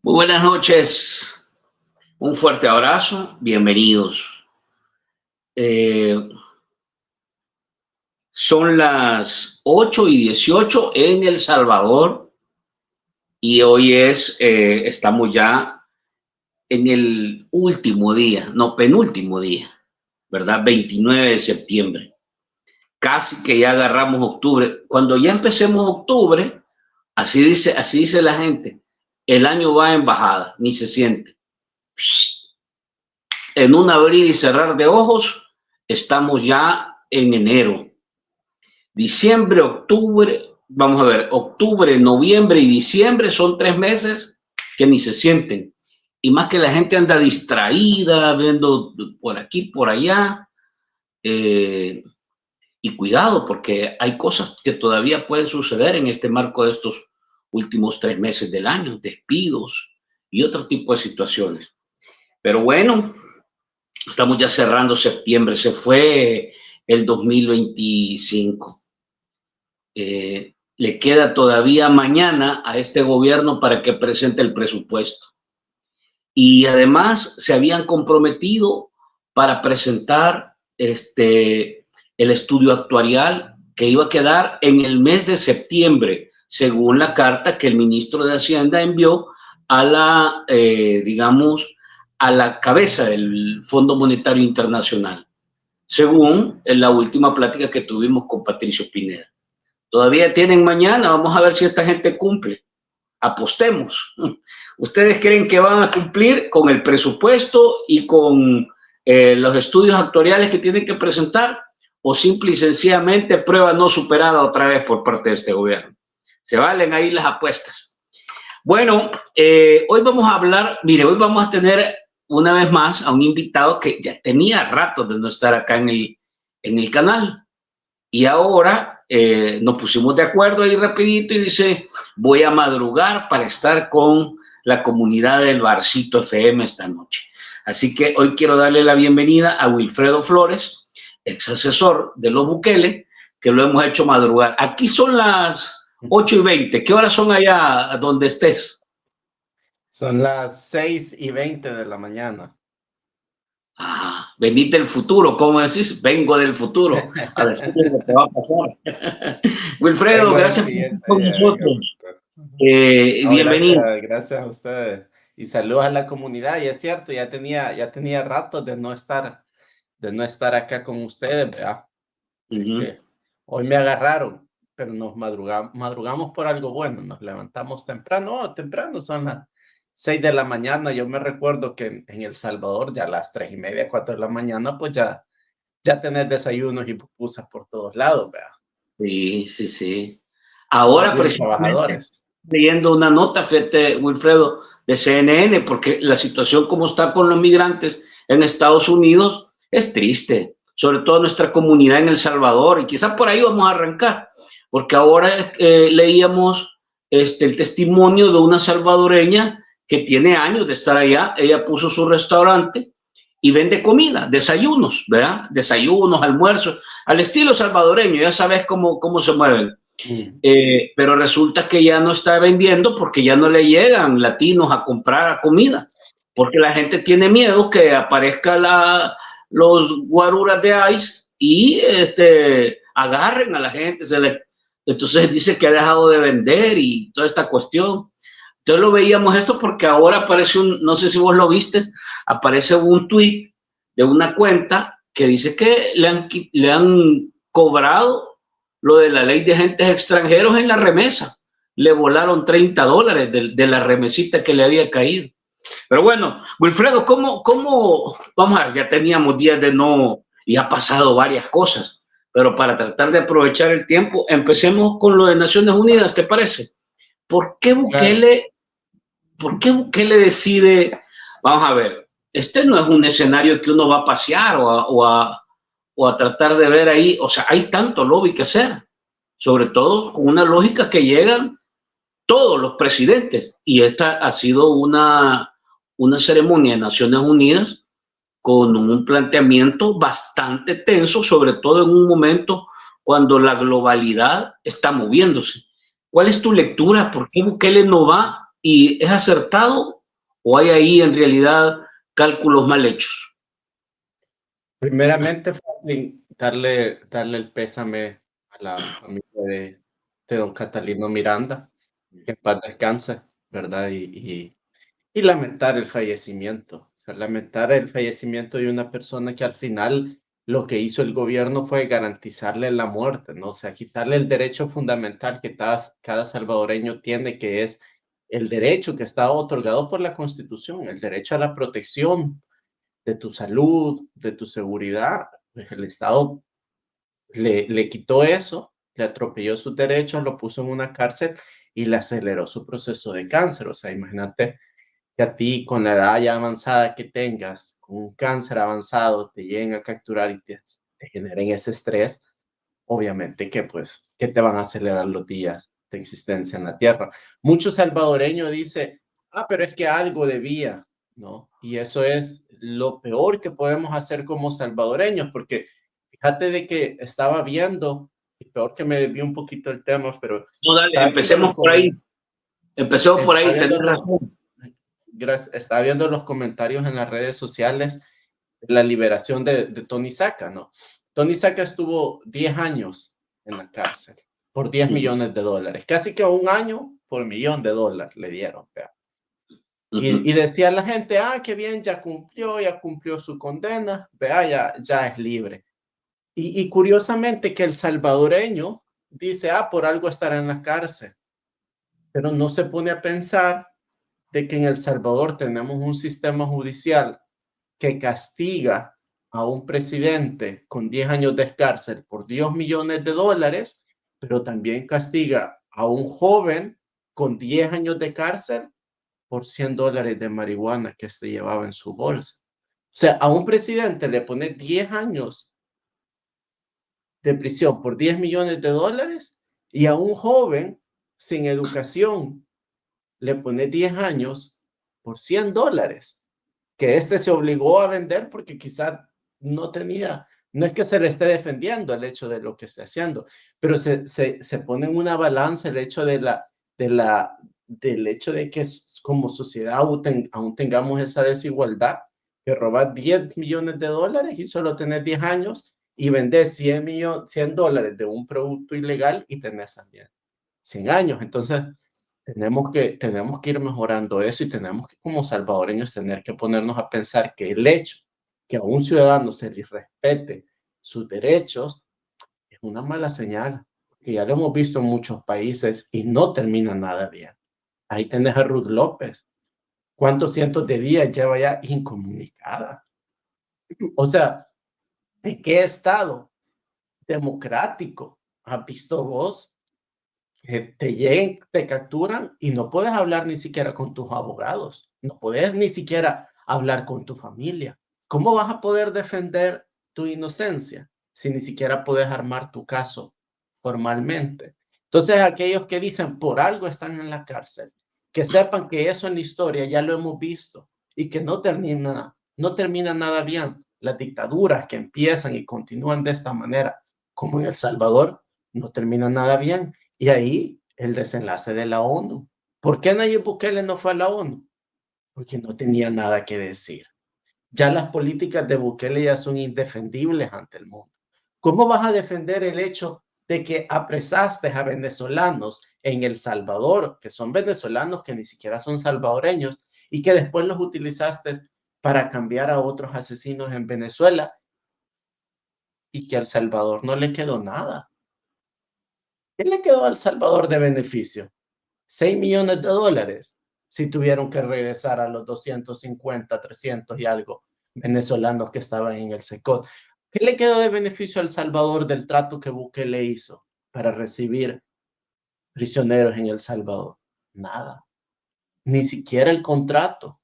Muy buenas noches, un fuerte abrazo, bienvenidos. Eh, Son las 8:18 en El Salvador y hoy estamos ya en el último día, no, penúltimo día, ¿verdad? 29 de septiembre. Casi que ya agarramos octubre. Cuando ya empecemos octubre, así dice la gente, el año va en bajada, ni se siente. En un abrir y cerrar de ojos, estamos ya en enero. Diciembre, octubre, vamos a ver, octubre, noviembre y diciembre son 3 meses que ni se sienten. Y más que la gente anda distraída, viendo por aquí, por allá. Y cuidado, porque hay cosas que todavía pueden suceder en este marco de estos últimos 3 meses del año, despidos y otro tipo de situaciones. Pero bueno, estamos ya cerrando septiembre, se fue el 2025. Le queda todavía mañana a este gobierno para que presente el presupuesto. Y además se habían comprometido para presentar el estudio actuarial que iba a quedar en el mes de septiembre, según la carta que el ministro de Hacienda envió a la, digamos, a la cabeza del Fondo Monetario Internacional, según en la última plática que tuvimos con Patricio Pineda. Todavía tienen mañana, vamos a ver si esta gente cumple. Apostemos. ¿Ustedes creen que van a cumplir con el presupuesto y con los estudios actuariales que tienen que presentar? ¿O simple y sencillamente prueba no superada otra vez por parte de este gobierno? Se valen ahí las apuestas. Bueno, hoy vamos a hablar, mire, hoy vamos a tener una vez más a un invitado que ya tenía rato de no estar acá en el canal. Y ahora nos pusimos de acuerdo ahí rapidito y dice, voy a madrugar para estar con la comunidad del Barcito FM esta noche. Así que hoy quiero darle la bienvenida a Wilfredo Flores, ex asesor de los Bukele, que lo hemos hecho madrugar. Aquí son las 8:20. ¿Qué horas son allá donde estés? Son las 6:20 de la mañana. Venite del futuro, ¿cómo decís? Vengo del futuro a decirte lo que va a pasar. Wilfredo, Vengo del gracias por estar siguiente con día, venga, nosotros. doctor. No, Bienvenido. gracias a ustedes. Y saludos a la comunidad. Y es cierto, ya tenía rato de no estar acá con ustedes, ¿verdad? Así que hoy me agarraron, pero nos madrugamos por algo bueno. Nos levantamos temprano, son las 6 de la mañana. Yo me recuerdo que en El Salvador ya a las 3:30, 4 de la mañana, pues ya tener desayunos y pupusas por todos lados, ¿verdad? Sí, sí, sí. Ahora Bien precisamente trabajadores. leyendo una nota, fíjate, Wilfredo, de CNN, porque la situación como está con los migrantes en Estados Unidos es triste, sobre todo nuestra comunidad en El Salvador, y quizás por ahí vamos a arrancar, porque ahora leíamos el testimonio de una salvadoreña que tiene años de estar allá. Ella puso su restaurante y vende comida, desayunos, ¿verdad? Desayunos, almuerzos, al estilo salvadoreño, ya sabes cómo se mueven. Mm. Pero resulta que ya no está vendiendo porque ya no le llegan latinos a comprar comida, porque la gente tiene miedo que aparezcan los guaruras de ICE y agarren a la gente. Entonces dice que ha dejado de vender y toda esta cuestión. Entonces lo veíamos esto porque ahora aparece no sé si vos lo viste, aparece un tweet de una cuenta que dice que le han cobrado lo de la ley de agentes extranjeros en la remesa. Le volaron $30 de la remesita que le había caído. Pero bueno, Wilfredo, vamos a ver, ya teníamos días de no, y ha pasado varias cosas, pero para tratar de aprovechar el tiempo, empecemos con lo de Naciones Unidas, ¿te parece? ¿Por qué Claro. Bukele decide, vamos a ver, este no es un escenario que uno va a pasear o a tratar de ver ahí, o sea, hay tanto lobby que hacer, sobre todo con una lógica que llegan todos los presidentes, y esta ha sido una ceremonia de Naciones Unidas con un planteamiento bastante tenso, sobre todo en un momento cuando la globalidad está moviéndose. ¿Cuál es tu lectura? ¿Por qué Bukele no va ¿Y es acertado o hay ahí en realidad cálculos mal hechos? Primeramente, Franklin, darle el pésame a la familia de don Catalino Miranda, que en paz descanse, ¿verdad? Y lamentar el fallecimiento, o sea, lamentar el fallecimiento de una persona que al final lo que hizo el gobierno fue garantizarle la muerte, ¿no? O sea, quitarle el derecho fundamental que cada salvadoreño tiene, que es el derecho que está otorgado por la Constitución, el derecho a la protección de tu salud, de tu seguridad. Pues el Estado le quitó eso, le atropelló sus derechos, lo puso en una cárcel y le aceleró su proceso de cáncer. O sea, imagínate que a ti con la edad ya avanzada que tengas, con un cáncer avanzado, te lleguen a capturar y te generen ese estrés, obviamente que pues que te van a acelerar los días de existencia en la tierra. Mucho salvadoreño dice, pero es que algo debía, ¿no? Y eso es lo peor que podemos hacer como salvadoreños, porque fíjate de que estaba viendo, y peor que me desvié un poquito el tema, pero No, dale, estaba viendo empecemos por ahí. Empecemos por estaba ahí, viendo tenés razón. estaba viendo los comentarios en las redes sociales de la liberación de Tony Saca, ¿no? Tony Saca estuvo 10 años en la cárcel por 10 millones de dólares, casi que un año por $1 millón le dieron. ¿Vea? Y decía la gente, qué bien, ya cumplió su condena, vea, ya es libre. Y curiosamente que el salvadoreño dice, por algo estará en la cárcel, pero no se pone a pensar de que en El Salvador tenemos un sistema judicial que castiga a un presidente con 10 años de cárcel por 10 millones de dólares, pero también castiga a un joven con 10 años de cárcel por $100 de marihuana que se llevaba en su bolsa. O sea, a un presidente le pone 10 años de prisión por 10 millones de dólares y a un joven sin educación le pone 10 años por $100, que este se obligó a vender porque quizá no tenía, no es que se le esté defendiendo el hecho de lo que esté haciendo, pero se pone en una balanza el hecho del hecho de que como sociedad aún tengamos esa desigualdad, que robar 10 millones de dólares y solo tener 10 años y vender $100 de un producto ilegal y tener también 100 años. Entonces, tenemos que ir mejorando eso y tenemos que, como salvadoreños, tener que ponernos a pensar que el hecho que a un ciudadano se le respete sus derechos es una mala señal, que ya lo hemos visto en muchos países y no termina nada bien. Ahí tenés a Ruth López. ¿Cuántos cientos de días lleva ya incomunicada? O sea, ¿en qué estado democrático has visto vos que te lleguen, te capturan y no puedes hablar ni siquiera con tus abogados, no puedes ni siquiera hablar con tu familia? ¿Cómo vas a poder defender tu inocencia si ni siquiera puedes armar tu caso formalmente? Entonces, aquellos que dicen por algo están en la cárcel, que sepan que eso en la historia ya lo hemos visto y que no termina nada bien. Las dictaduras que empiezan y continúan de esta manera, como en El Salvador, no terminan nada bien. Y ahí el desenlace de la ONU. ¿Por qué Nayib Bukele no fue a la ONU? Porque no tenía nada que decir. Ya las políticas de Bukele ya son indefendibles ante el mundo. ¿Cómo vas a defender el hecho de que apresaste a venezolanos en El Salvador, que son venezolanos que ni siquiera son salvadoreños, y que después los utilizaste para cambiar a otros asesinos en Venezuela y que a El Salvador no le quedó nada? ¿Qué le quedó a El Salvador de beneficio? 6 millones de dólares si tuvieron que regresar a los 250, 300 y algo venezolanos que estaban en el SECOT. ¿Qué le quedó de beneficio a El Salvador del trato que Bukele hizo para recibir prisioneros en El Salvador? Nada, ni siquiera el contrato.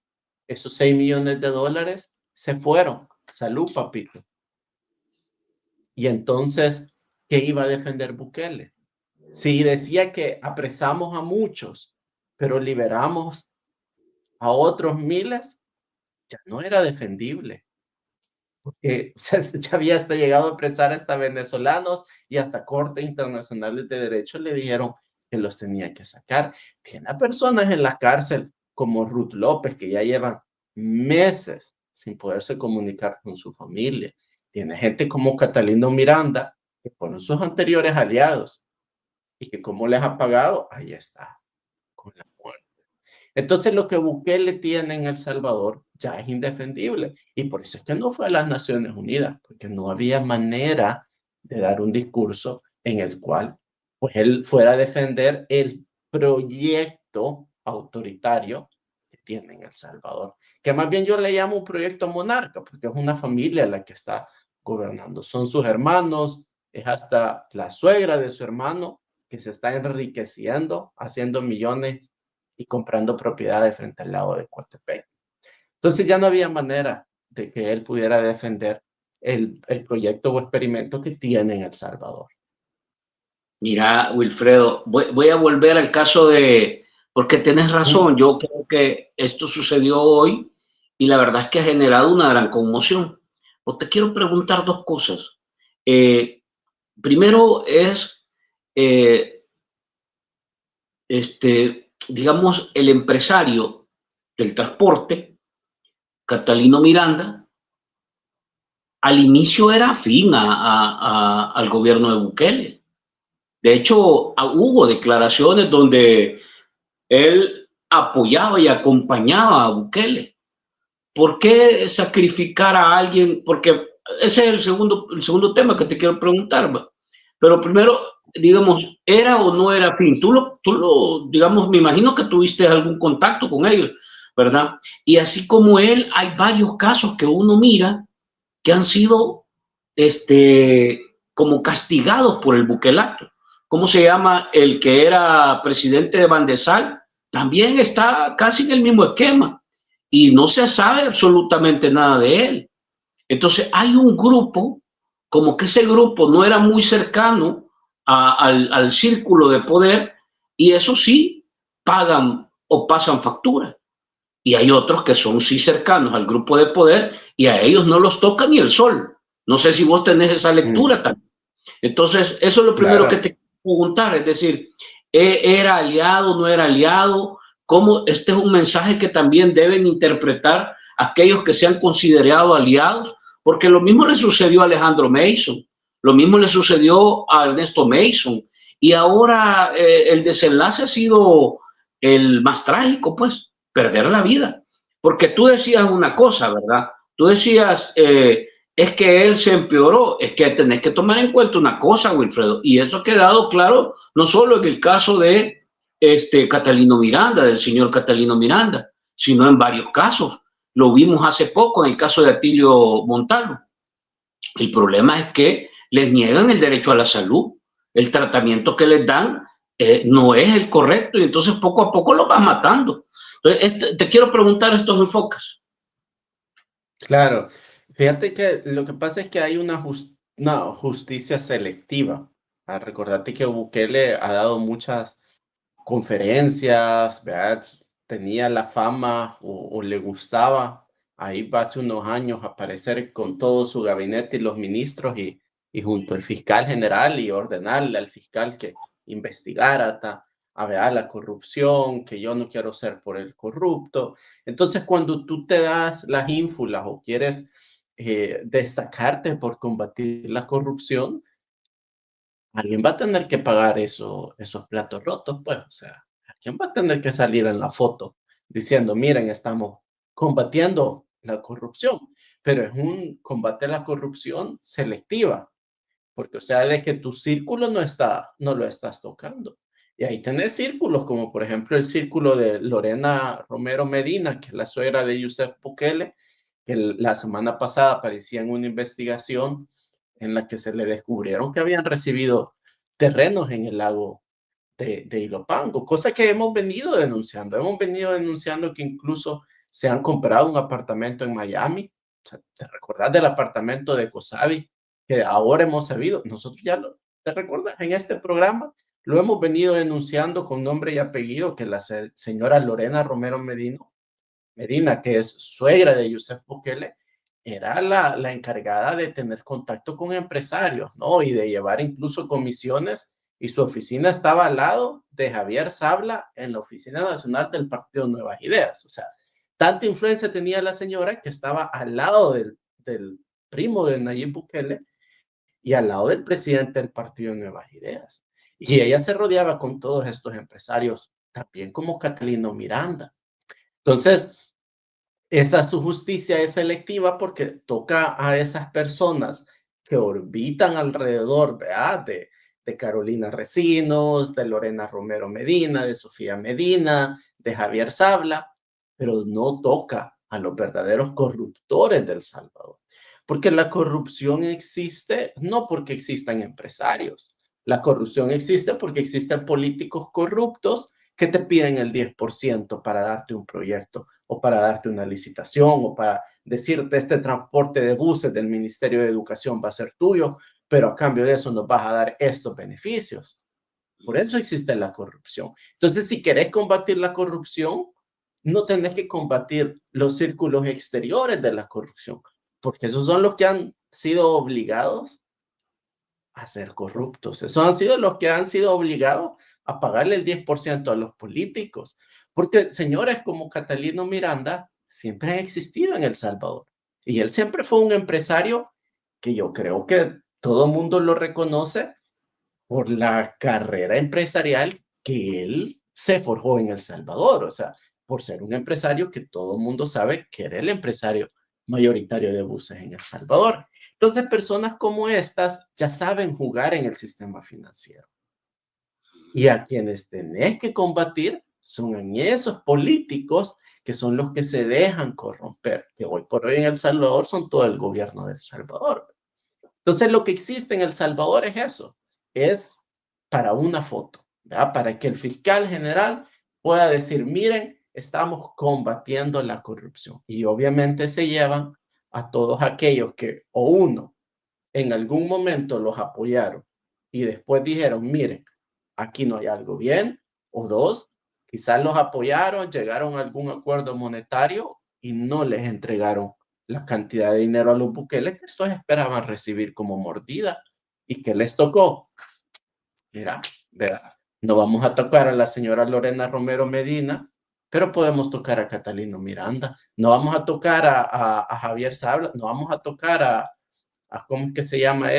Esos 6 millones de dólares se fueron. Salud, papito. Y entonces, ¿qué iba a defender Bukele? Si decía que apresamos a muchos, pero liberamos a otros miles, ya no era defendible, porque ya había hasta llegado a apresar hasta venezolanos y hasta Corte Internacional de Derecho le dijeron que los tenía que sacar. Tiene a personas en la cárcel como Ruth López, que ya llevan meses sin poderse comunicar con su familia. Tiene gente como Catalino Miranda, que fueron sus anteriores aliados y que cómo les ha pagado, ahí está, con la muerte. Entonces lo que Bukele tiene en El Salvador ya es indefendible y por eso es que no fue a las Naciones Unidas, porque no había manera de dar un discurso en el cual pues él fuera a defender el proyecto autoritario que tiene en El Salvador, que más bien yo le llamo un proyecto monarca, porque es una familia la que está gobernando. Son sus hermanos, es hasta la suegra de su hermano que se está enriqueciendo, haciendo millones y comprando propiedades frente al lago de Coatepec. Entonces ya no había manera de que él pudiera defender el proyecto o experimento que tiene en El Salvador. Mira, Wilfredo, voy a volver al caso porque tenés razón, yo creo que esto sucedió hoy y la verdad es que ha generado una gran conmoción. Pues te quiero preguntar dos cosas. Primero es, eh, digamos, el empresario del transporte, Catalino Miranda, al inicio era afín al gobierno de Bukele. De hecho, hubo declaraciones donde él apoyaba y acompañaba a Bukele. ¿Por qué sacrificar a alguien? Porque ese es el segundo tema que te quiero preguntar. ¿Va? Pero primero, digamos, ¿era o no era afín? Digamos, me imagino que tuviste algún contacto con ellos, ¿verdad? Y así como él, hay varios casos que uno mira que han sido como castigados por el buquelato. ¿Cómo se llama el que era presidente de Bandesal? También está casi en el mismo esquema y no se sabe absolutamente nada de él. Entonces hay un grupo, como que ese grupo no era muy cercano al círculo de poder y eso sí, pagan o pasan factura. Y hay otros que son sí cercanos al grupo de poder y a ellos no los toca ni el sol. No sé si vos tenés esa lectura también. Entonces, eso es lo primero que te quiero preguntar, es decir, ¿era aliado, no era aliado? ¿Cómo? Este es un mensaje que también deben interpretar aquellos que se han considerado aliados, porque lo mismo le sucedió a Alejandro Mason, lo mismo le sucedió a Ernesto Mason, y ahora el desenlace ha sido el más trágico, pues, perder la vida. Porque tú decías una cosa, ¿verdad? Tú decías, es que él se empeoró, es que tenés que tomar en cuenta una cosa, Wilfredo, y eso ha quedado claro no solo en el caso de Catalino Miranda, del señor Catalino Miranda, sino en varios casos. Lo vimos hace poco en el caso de Atilio Montalvo. El problema es que les niegan el derecho a la salud, el tratamiento que les dan no es el correcto y entonces poco a poco lo van matando. Entonces, te quiero preguntar estos enfoques. Claro, fíjate que lo que pasa es que hay una justicia selectiva. Recordate que Bukele ha dado muchas conferencias, ¿verdad? Tenía la fama o le gustaba ahí hace unos años aparecer con todo su gabinete y los ministros y junto al fiscal general y ordenarle al fiscal que investigara a ver la corrupción, que yo no quiero ser por el corrupto. Entonces, cuando tú te das las ínfulas o quieres destacarte por combatir la corrupción, alguien va a tener que pagar esos platos rotos, pues, o sea, alguien va a tener que salir en la foto diciendo, miren, estamos combatiendo la corrupción, pero es un combate a la corrupción selectiva, porque, o sea, de que tu círculo no lo estás tocando. Y ahí tenés círculos, como por ejemplo el círculo de Lorena Romero Medina, que es la suegra de Yusef Bukele, que la semana pasada aparecía en una investigación en la que se le descubrieron que habían recibido terrenos en el lago de Ilopango, cosa que hemos venido denunciando. Hemos venido denunciando que incluso se han comprado un apartamento en Miami. O sea, ¿te recordás del apartamento de Cosavi? Que ahora hemos sabido, nosotros ya ¿te recuerdas? En este programa lo hemos venido denunciando con nombre y apellido, que la señora Lorena Romero Medina, que es suegra de Yusef Bukele, era la encargada de tener contacto con empresarios, ¿no? Y de llevar incluso comisiones y su oficina estaba al lado de Javier Sabla en la oficina nacional del Partido Nuevas Ideas. O sea, tanta influencia tenía la señora que estaba al lado del primo de Nayib Bukele y al lado del presidente del Partido Nuevas Ideas. Y ella se rodeaba con todos estos empresarios, también como Catalino Miranda. Entonces, esa su justicia es selectiva porque toca a esas personas que orbitan alrededor, ¿verdad? De Carolina Recinos, de Lorena Romero Medina, de Sofía Medina, de Javier Sabla, pero no toca a los verdaderos corruptores del Salvador. Porque la corrupción existe no porque existan empresarios. La corrupción existe porque existen políticos corruptos que te piden el 10% para darte un proyecto o para darte una licitación o para decirte este transporte de buses del Ministerio de Educación va a ser tuyo, pero a cambio de eso nos vas a dar estos beneficios. Por eso existe la corrupción. Entonces, si querés combatir la corrupción, no tenés que combatir los círculos exteriores de la corrupción, porque esos son los que han sido obligados a ser corruptos. Esos han sido los que han sido obligados a pagarle el 10% a los políticos. Porque señores como Catalino Miranda siempre han existido en El Salvador. Y él siempre fue un empresario que yo creo que todo el mundo lo reconoce por la carrera empresarial que él se forjó en El Salvador. O sea, por ser un empresario que todo el mundo sabe que era el empresario mayoritario de buses en El Salvador. Entonces, personas como estas ya saben jugar en el sistema financiero. Y a quienes tenés que combatir son en esos políticos que son los que se dejan corromper, que hoy por hoy en El Salvador son todo el gobierno de El Salvador. Entonces, lo que existe en El Salvador es eso, es para una foto, ¿verdad? Para que el fiscal general pueda decir, miren, estamos combatiendo la corrupción. Y obviamente se llevan a todos aquellos que, o uno, en algún momento los apoyaron y después dijeron, miren, aquí no hay algo bien, o dos, quizás los apoyaron, llegaron a algún acuerdo monetario y no les entregaron la cantidad de dinero a los Bukele que estos esperaban recibir como mordida. ¿Y que les tocó? Mira, vea, no vamos a tocar a la señora Lorena Romero Medina, pero podemos tocar a Catalino Miranda. No vamos a tocar a Javier Sabla, no vamos a tocar ¿cómo es que se llama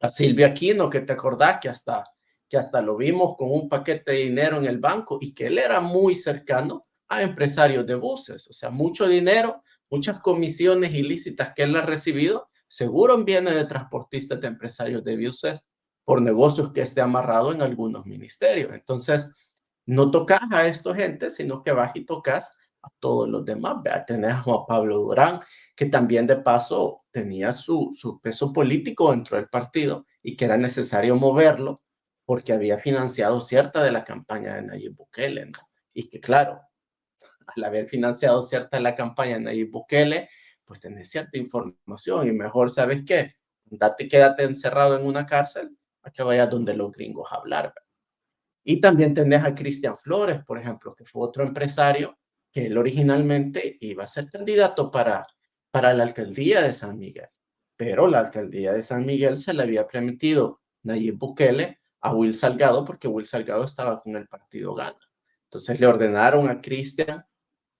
a Silvia Aquino, que te acordás que hasta lo vimos con un paquete de dinero en el banco y que él era muy cercano a empresarios de buses, o sea, mucho dinero, muchas comisiones ilícitas que él ha recibido, seguro viene de transportistas de empresarios de buses por negocios que esté amarrado en algunos ministerios. Entonces, no tocas a esta gente, sino que vas y tocas a todos los demás. Vea, tenés a Juan Pablo Durán, que también de paso tenía su peso político dentro del partido y que era necesario moverlo porque había financiado cierta de la campaña de Nayib Bukele, ¿no? Y que claro, al haber financiado cierta de la campaña de Nayib Bukele, pues tenés cierta información y mejor, ¿sabes qué? Quédate encerrado en una cárcel a que vayas donde los gringos a hablar, ¿verdad? Y también tenés a Cristian Flores, por ejemplo, que fue otro empresario que él originalmente iba a ser candidato para la alcaldía de San Miguel. Pero la alcaldía de San Miguel se le había prometido Nayib Bukele a Will Salgado porque Will Salgado estaba con el partido Gana. Entonces le ordenaron a Cristian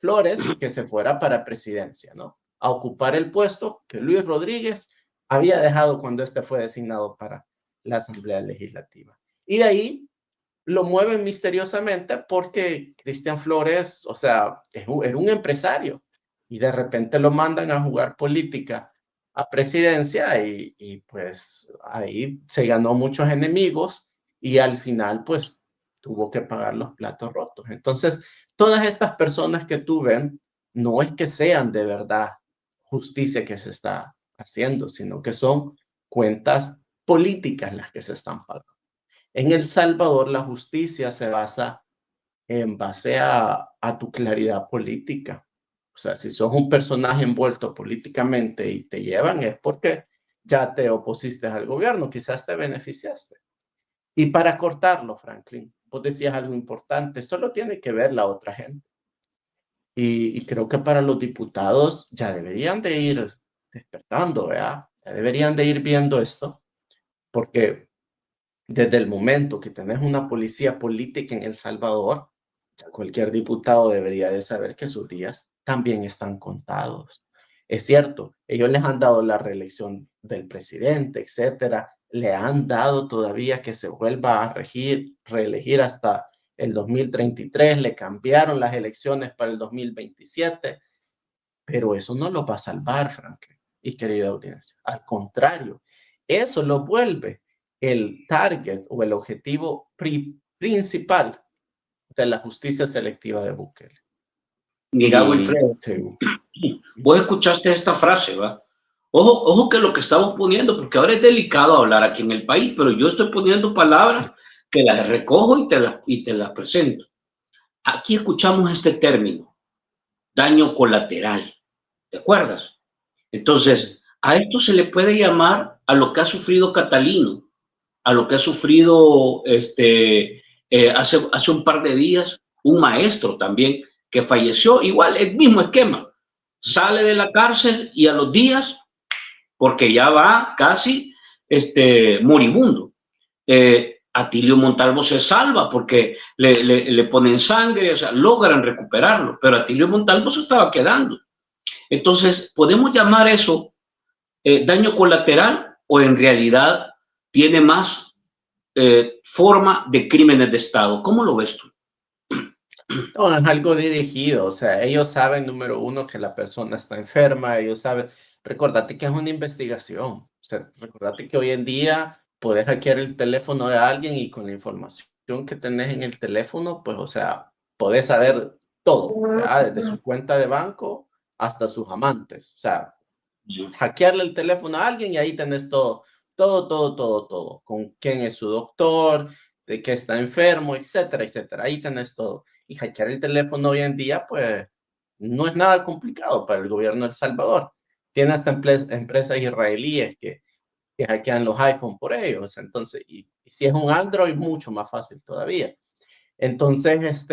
Flores que se fuera para presidencia, ¿no? A ocupar el puesto que Luis Rodríguez había dejado cuando este fue designado para la Asamblea Legislativa. Y de ahí lo mueven misteriosamente porque Cristian Flores, o sea, era un empresario y de repente lo mandan a jugar política a presidencia y pues ahí se ganó muchos enemigos y al final pues tuvo que pagar los platos rotos. Entonces, todas estas personas que tú ven, no es que sean de verdad justicia que se está haciendo, sino que son cuentas políticas las que se están pagando. En El Salvador, la justicia se basa en base a tu claridad política. O sea, si sos un personaje envuelto políticamente y te llevan es porque ya te opusiste al gobierno, quizás te beneficiaste. Y para cortarlo, Franklin, vos decías algo importante, esto lo tiene que ver la otra gente. Y creo que para los diputados ya deberían de ir despertando, ¿verdad? Ya deberían de ir viendo esto, porque Desde el momento que tenés una policía política en El Salvador, ya cualquier diputado debería de saber que sus días también están contados. Es cierto, ellos les han dado la reelección del presidente, etcétera, le han dado todavía que se vuelva a reelegir hasta el 2033, le cambiaron las elecciones para el 2027, pero eso no lo va a salvar, Frank y querida audiencia. Al contrario, eso lo vuelve el target o el objetivo principal de la justicia selectiva de Bukele. Mira, Wilfredo, Sí. vos escuchaste esta frase, ¿va? Ojo, ojo que lo que estamos poniendo, porque ahora es delicado hablar aquí en el país, pero yo estoy poniendo palabras que las recojo y te las presento. Aquí escuchamos este término, daño colateral, ¿te acuerdas? Entonces, a esto se le puede llamar a lo que ha sufrido Catalino, a lo que ha sufrido hace un par de días un maestro también que falleció, igual el mismo esquema, sale de la cárcel y a los días, porque ya va casi moribundo, Atilio Montalvo se salva porque le ponen sangre, o sea, logran recuperarlo, pero Atilio Montalvo se estaba quedando. Entonces, ¿podemos llamar eso daño colateral o en realidad tiene más forma de crímenes de Estado? ¿Cómo lo ves tú? No, es algo dirigido, o sea, ellos saben, número uno, que la persona está enferma, ellos saben, recordate que es una investigación, o sea, recordate que hoy en día puedes hackear el teléfono de alguien y con la información que tenés en el teléfono, pues, o sea, podés saber todo, ¿verdad? Desde su cuenta de banco hasta sus amantes, o sea, hackearle el teléfono a alguien y ahí tenés todo, todo, con quién es su doctor, de qué está enfermo, etcétera, etcétera. Ahí tenés todo. Y hackear el teléfono hoy en día, pues, no es nada complicado para el gobierno de El Salvador. Tiene hasta empresas israelíes que hackean los iPhone por ellos. Entonces, y si es un Android, mucho más fácil todavía. Entonces,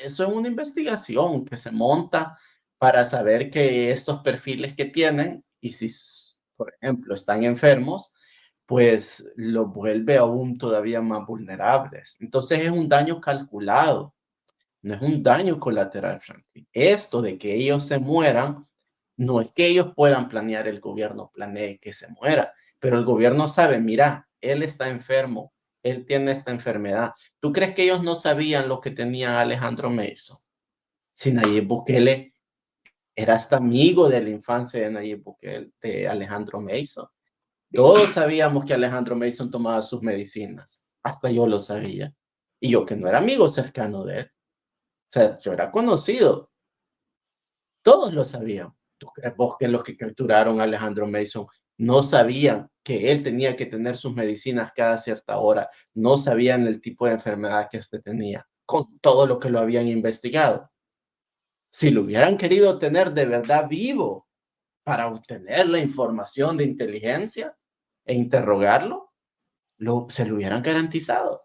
eso es una investigación que se monta para saber que estos perfiles que tienen, y si, por ejemplo, están enfermos, pues los vuelve aún todavía más vulnerables. Entonces es un daño calculado, no es un daño colateral, Franklin. Esto de que ellos se mueran, no es que ellos puedan planear, el gobierno planee que se muera, pero el gobierno sabe, mira, él está enfermo, él tiene esta enfermedad. ¿Tú crees que ellos no sabían lo que tenía Alejandro Mason? Si Nayib Bukele era hasta amigo de la infancia de Nayib Bukele, de Alejandro Mason. Todos sabíamos que Alejandro Mason tomaba sus medicinas, hasta yo lo sabía. Y yo que no era amigo cercano de él, o sea, yo era conocido, todos lo sabían. ¿Tú crees vos que los que capturaron a Alejandro Mason no sabían que él tenía que tener sus medicinas cada cierta hora? No sabían el tipo de enfermedad que este tenía, con todo lo que lo habían investigado. Si lo hubieran querido tener de verdad vivo para obtener la información de inteligencia e interrogarlo, se lo hubieran garantizado.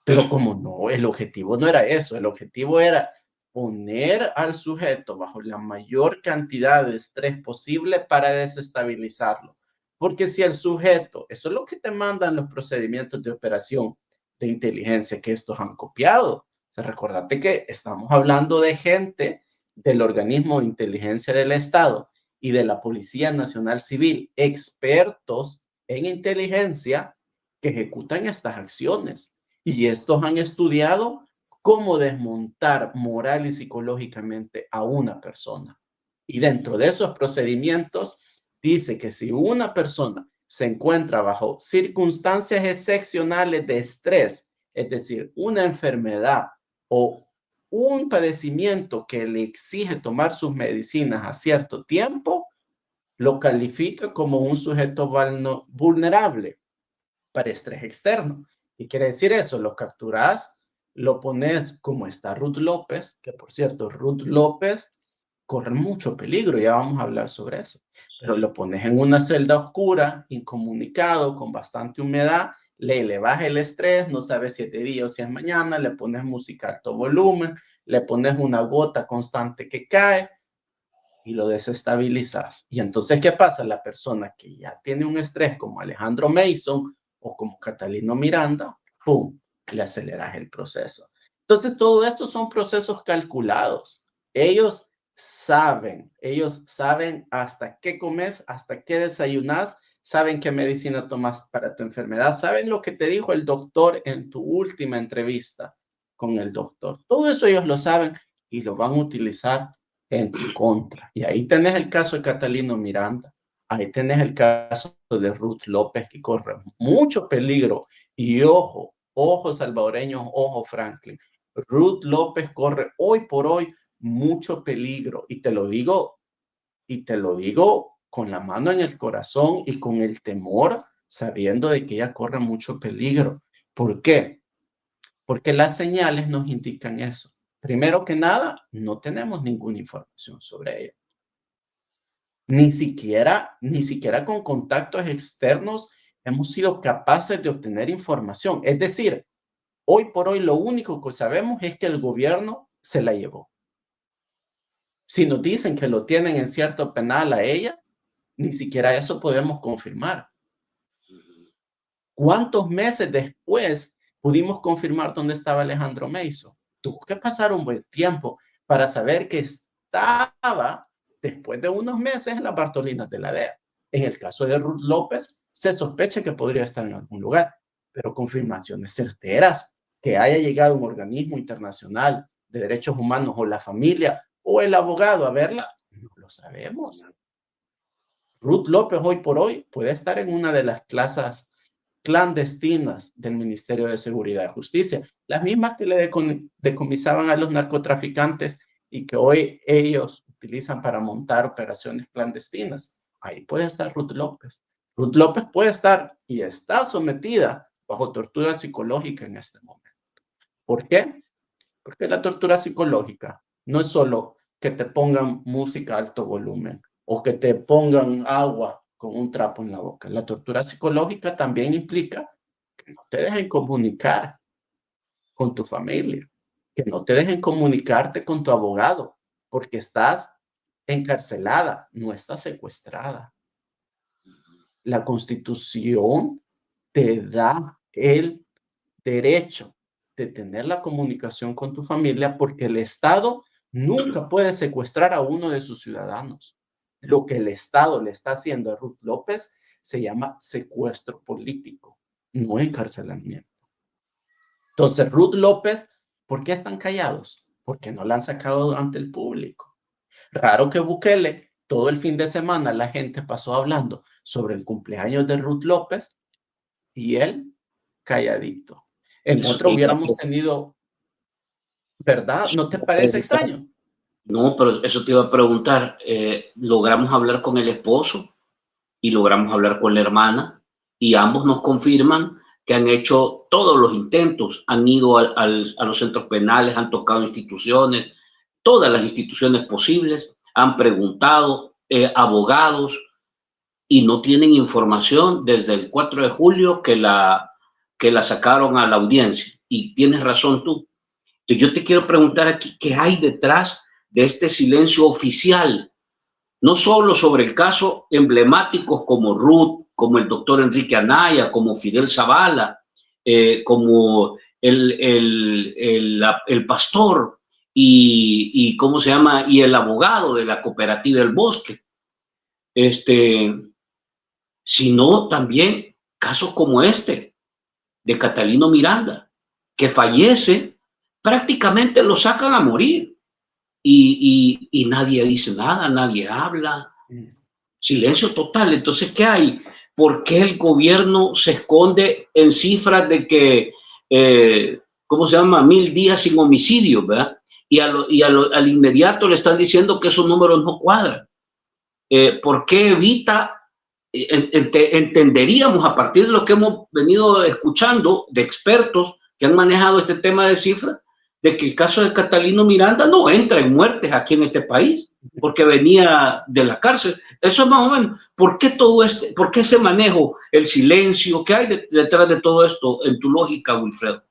Pero como no, el objetivo no era eso, el objetivo era poner al sujeto bajo la mayor cantidad de estrés posible para desestabilizarlo. Porque si el sujeto, eso es lo que te mandan los procedimientos de operación de inteligencia que estos han copiado. O sea, recordate que estamos hablando de gente del organismo de inteligencia del Estado y de la Policía Nacional Civil, expertos en inteligencia que ejecutan estas acciones. Y estos han estudiado cómo desmontar moral y psicológicamente a una persona. Y dentro de esos procedimientos dice que si una persona se encuentra bajo circunstancias excepcionales de estrés, es decir, una enfermedad o un padecimiento que le exige tomar sus medicinas a cierto tiempo, lo califica como un sujeto vulnerable para estrés externo. ¿Y quiere decir eso? Lo capturas, lo pones como está Ruth López, que por cierto, Ruth López corre mucho peligro, ya vamos a hablar sobre eso, pero lo pones en una celda oscura, incomunicado, con bastante humedad, le baja el estrés, no sabes si es de día o si es mañana, le pones música a alto volumen, le pones una gota constante que cae y lo desestabilizas. Y entonces, ¿qué pasa? La persona que ya tiene un estrés como Alejandro Mason o como Catalino Miranda, ¡pum!, le aceleras el proceso. Entonces, todo esto son procesos calculados. Ellos saben hasta qué comes, hasta qué desayunas, saben qué medicina tomas para tu enfermedad, saben lo que te dijo el doctor en tu última entrevista con el doctor. Todo eso ellos lo saben y lo van a utilizar en tu contra. Y ahí tenés el caso de Catalino Miranda. Ahí tenés el caso de Ruth López, que corre mucho peligro. Y ojo, ojo salvadoreños, ojo Franklin. Ruth López corre hoy por hoy mucho peligro. Y te lo digo con la mano en el corazón y con el temor, sabiendo de que ella corre mucho peligro. ¿Por qué? Porque las señales nos indican eso. Primero que nada, no tenemos ninguna información sobre ella. Ni siquiera con contactos externos hemos sido capaces de obtener información. Es decir, hoy por hoy lo único que sabemos es que el gobierno se la llevó. Si nos dicen que lo tienen en cierto penal a ella, ni siquiera eso podemos confirmar. ¿Cuántos meses después pudimos confirmar dónde estaba Alejandro Meizo? Tuvo que pasar un buen tiempo para saber que estaba después de unos meses en las Bartolinas de la DEA. En el caso de Ruth López, se sospecha que podría estar en algún lugar, pero confirmaciones certeras que haya llegado un organismo internacional de derechos humanos o la familia o el abogado a verla, no lo sabemos. Ruth López hoy por hoy puede estar en una de las clases clandestinas del Ministerio de Seguridad y Justicia, las mismas que le decomisaban a los narcotraficantes y que hoy ellos utilizan para montar operaciones clandestinas. Ahí puede estar Ruth López. Ruth López puede estar y está sometida bajo tortura psicológica en este momento. ¿Por qué? Porque la tortura psicológica no es solo que te pongan música a alto volumen o que te pongan agua con un trapo en la boca. La tortura psicológica también implica que no te dejen comunicar con tu familia, que no te dejen comunicarte con tu abogado, porque estás encarcelada, no estás secuestrada. La Constitución te da el derecho de tener la comunicación con tu familia porque el Estado nunca puede secuestrar a uno de sus ciudadanos. Lo que el Estado le está haciendo a Ruth López se llama secuestro político, no encarcelamiento. Entonces, Ruth López, ¿por qué están callados? Porque no la han sacado ante el público. Raro que Bukele, todo el fin de semana, la gente pasó hablando sobre el cumpleaños de Ruth López y él calladito. En otro hubiéramos tenido, ¿verdad? ¿No te parece extraño? No, pero eso te iba a preguntar. Logramos hablar con el esposo y logramos hablar con la hermana y ambos nos confirman que han hecho todos los intentos, han ido a los centros penales, han tocado instituciones, todas las instituciones posibles, han preguntado, abogados, y no tienen información desde el 4 de julio que la sacaron a la audiencia. Y tienes razón tú. Entonces yo te quiero preguntar aquí, ¿qué hay detrás de este silencio oficial? No solo sobre el caso emblemáticos como Ruth, como el doctor Enrique Anaya, como Fidel Zavala, como el pastor y ¿cómo se llama? Y el abogado de la cooperativa El Bosque. Sino también casos como este de Catalino Miranda, que fallece, prácticamente lo sacan a morir y nadie dice nada, nadie habla, silencio total. Entonces, ¿qué hay? ¿Por qué el gobierno se esconde en cifras de que, ¿cómo se llama? 1000 días sin homicidio, ¿verdad? Y al inmediato le están diciendo que esos números no cuadran. ¿Por qué evita? Entenderíamos a partir de lo que hemos venido escuchando de expertos que han manejado este tema de cifras, de que el caso de Catalino Miranda no entra en muertes aquí en este país, porque venía de la cárcel. Eso es más o menos. ¿Por qué por qué ese manejo, el silencio? ¿Qué hay detrás de todo esto en tu lógica, Wilfredo?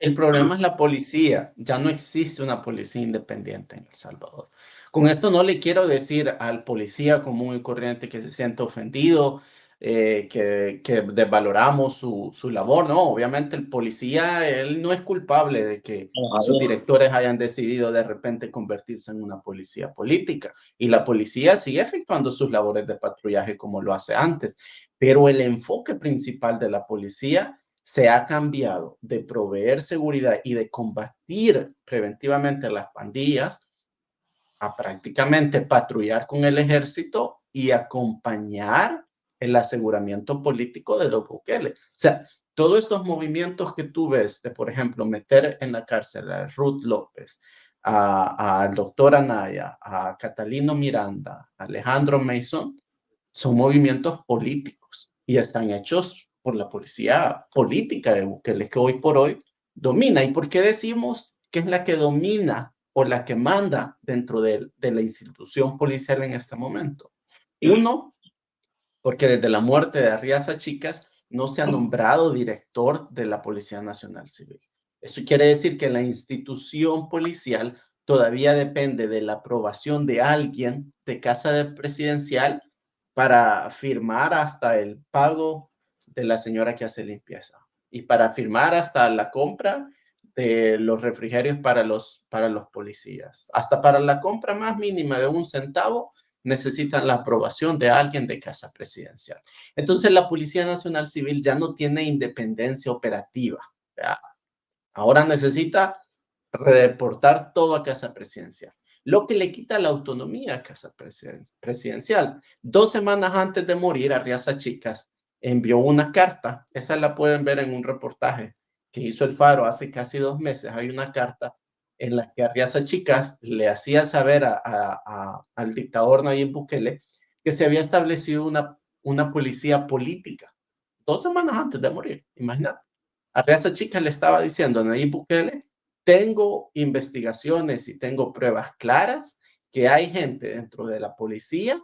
El problema es la policía. Ya no existe una policía independiente en El Salvador. Con esto no le quiero decir al policía común y corriente que se sienta ofendido, que desvaloramos su labor. No, obviamente el policía, él no es culpable de que sus directores hayan decidido de repente convertirse en una policía política. Y la policía sigue efectuando sus labores de patrullaje como lo hace antes. Pero el enfoque principal de la policía se ha cambiado de proveer seguridad y de combatir preventivamente las pandillas a prácticamente patrullar con el ejército y acompañar el aseguramiento político de los Bukele. O sea, todos estos movimientos que tú ves de, por ejemplo, meter en la cárcel a Ruth López, al doctor Anaya, a Catalino Miranda, a Alejandro Mason, son movimientos políticos y están hechos por la policía política de Bukele, que hoy por hoy domina. ¿Y por qué decimos que es la que domina o la que manda dentro de la institución policial en este momento? Uno, porque desde la muerte de Arriaza Chicas no se ha nombrado director de la Policía Nacional Civil. Eso quiere decir que la institución policial todavía depende de la aprobación de alguien de Casa Presidencial para firmar hasta el pago de la señora que hace limpieza y para firmar hasta la compra de los refrigerios para los policías. Hasta para la compra más mínima de 1 centavo necesitan la aprobación de alguien de Casa Presidencial. Entonces la Policía Nacional Civil ya no tiene independencia operativa. ¿Verdad? Ahora necesita reportar todo a Casa Presidencial, lo que le quita la autonomía a Casa Presidencial. 2 semanas antes de morir, Arriaza Chicas envió una carta, esa la pueden ver en un reportaje que hizo El Faro hace casi 2 meses. Hay una carta en la que Arriaza Chicas le hacía saber al dictador Nayib Bukele que se había establecido una policía política 2 semanas antes de morir, imagínate. Arriaza Chicas le estaba diciendo a Nayib Bukele: tengo investigaciones y tengo pruebas claras que hay gente dentro de la policía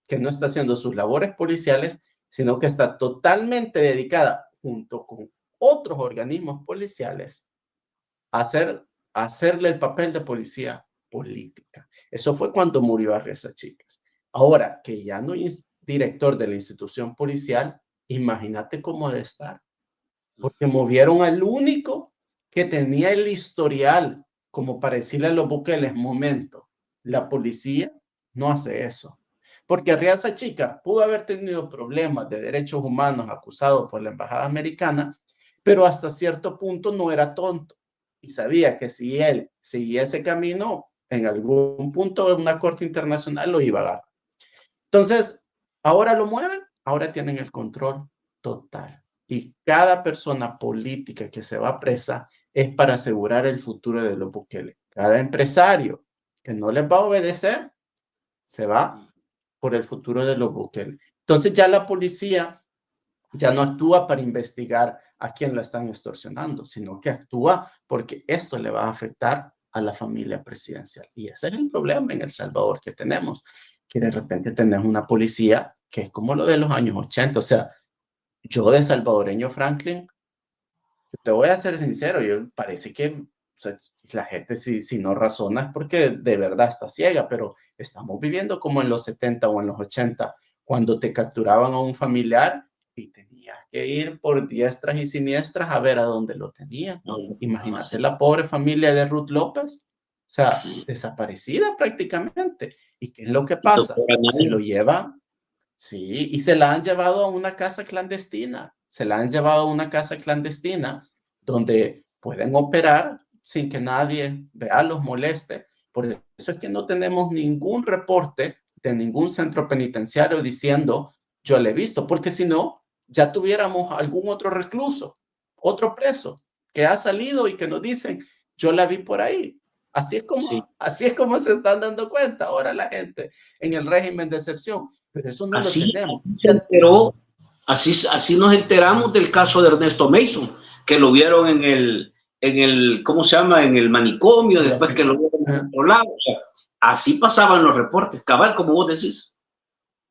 que no está haciendo sus labores policiales, sino que está totalmente dedicada, junto con otros organismos policiales, a hacerle el papel de policía política. Eso fue cuando murió Arriaza Chicas. Ahora que ya no es director de la institución policial, imagínate cómo debe estar, porque movieron al único que tenía el historial como para decirle a los Bukeles: momento, la policía no hace eso. Porque Arriaza Chica pudo haber tenido problemas de derechos humanos acusado por la embajada americana, pero hasta cierto punto no era tonto y sabía que si él seguía ese camino, en algún punto de una corte internacional lo iba a dar. Entonces, ahora lo mueven, ahora tienen el control total. Y cada persona política que se va presa es para asegurar el futuro de los Bukele. Cada empresario que no les va a obedecer se va por el futuro de los Bukele. Entonces ya la policía ya no actúa para investigar a quién lo están extorsionando, sino que actúa porque esto le va a afectar a la familia presidencial. Y ese es el problema en El Salvador que tenemos, que de repente tenemos una policía que es como lo de los años 80. O sea, yo de salvadoreño Franklin, te voy a ser sincero, yo parece que, o sea, la gente si no razona es porque de verdad está ciega, pero estamos viviendo como en los 70 o en los 80, cuando te capturaban a un familiar y tenías que ir por diestras y siniestras a ver a dónde lo tenían. Imagínate la pobre familia de Ruth López, o sea, desaparecida prácticamente. ¿Y qué es lo que pasa? Se lo lleva. Sí, y se la han llevado a una casa clandestina. Se la han llevado a una casa clandestina donde pueden operar sin que nadie vea, los moleste. Por eso es que no tenemos ningún reporte de ningún centro penitenciario diciendo yo le he visto, porque si no, ya tuviéramos algún otro recluso, otro preso que ha salido y que nos dicen yo la vi por ahí. Así es como se están dando cuenta ahora la gente en el régimen de excepción, pero eso no lo tenemos. Pero así nos enteramos del caso de Ernesto Mason, que lo vieron en el ¿cómo se llama? En el manicomio, después que lo vieron en otro lado. O sea, así pasaban los reportes, cabal, como vos decís.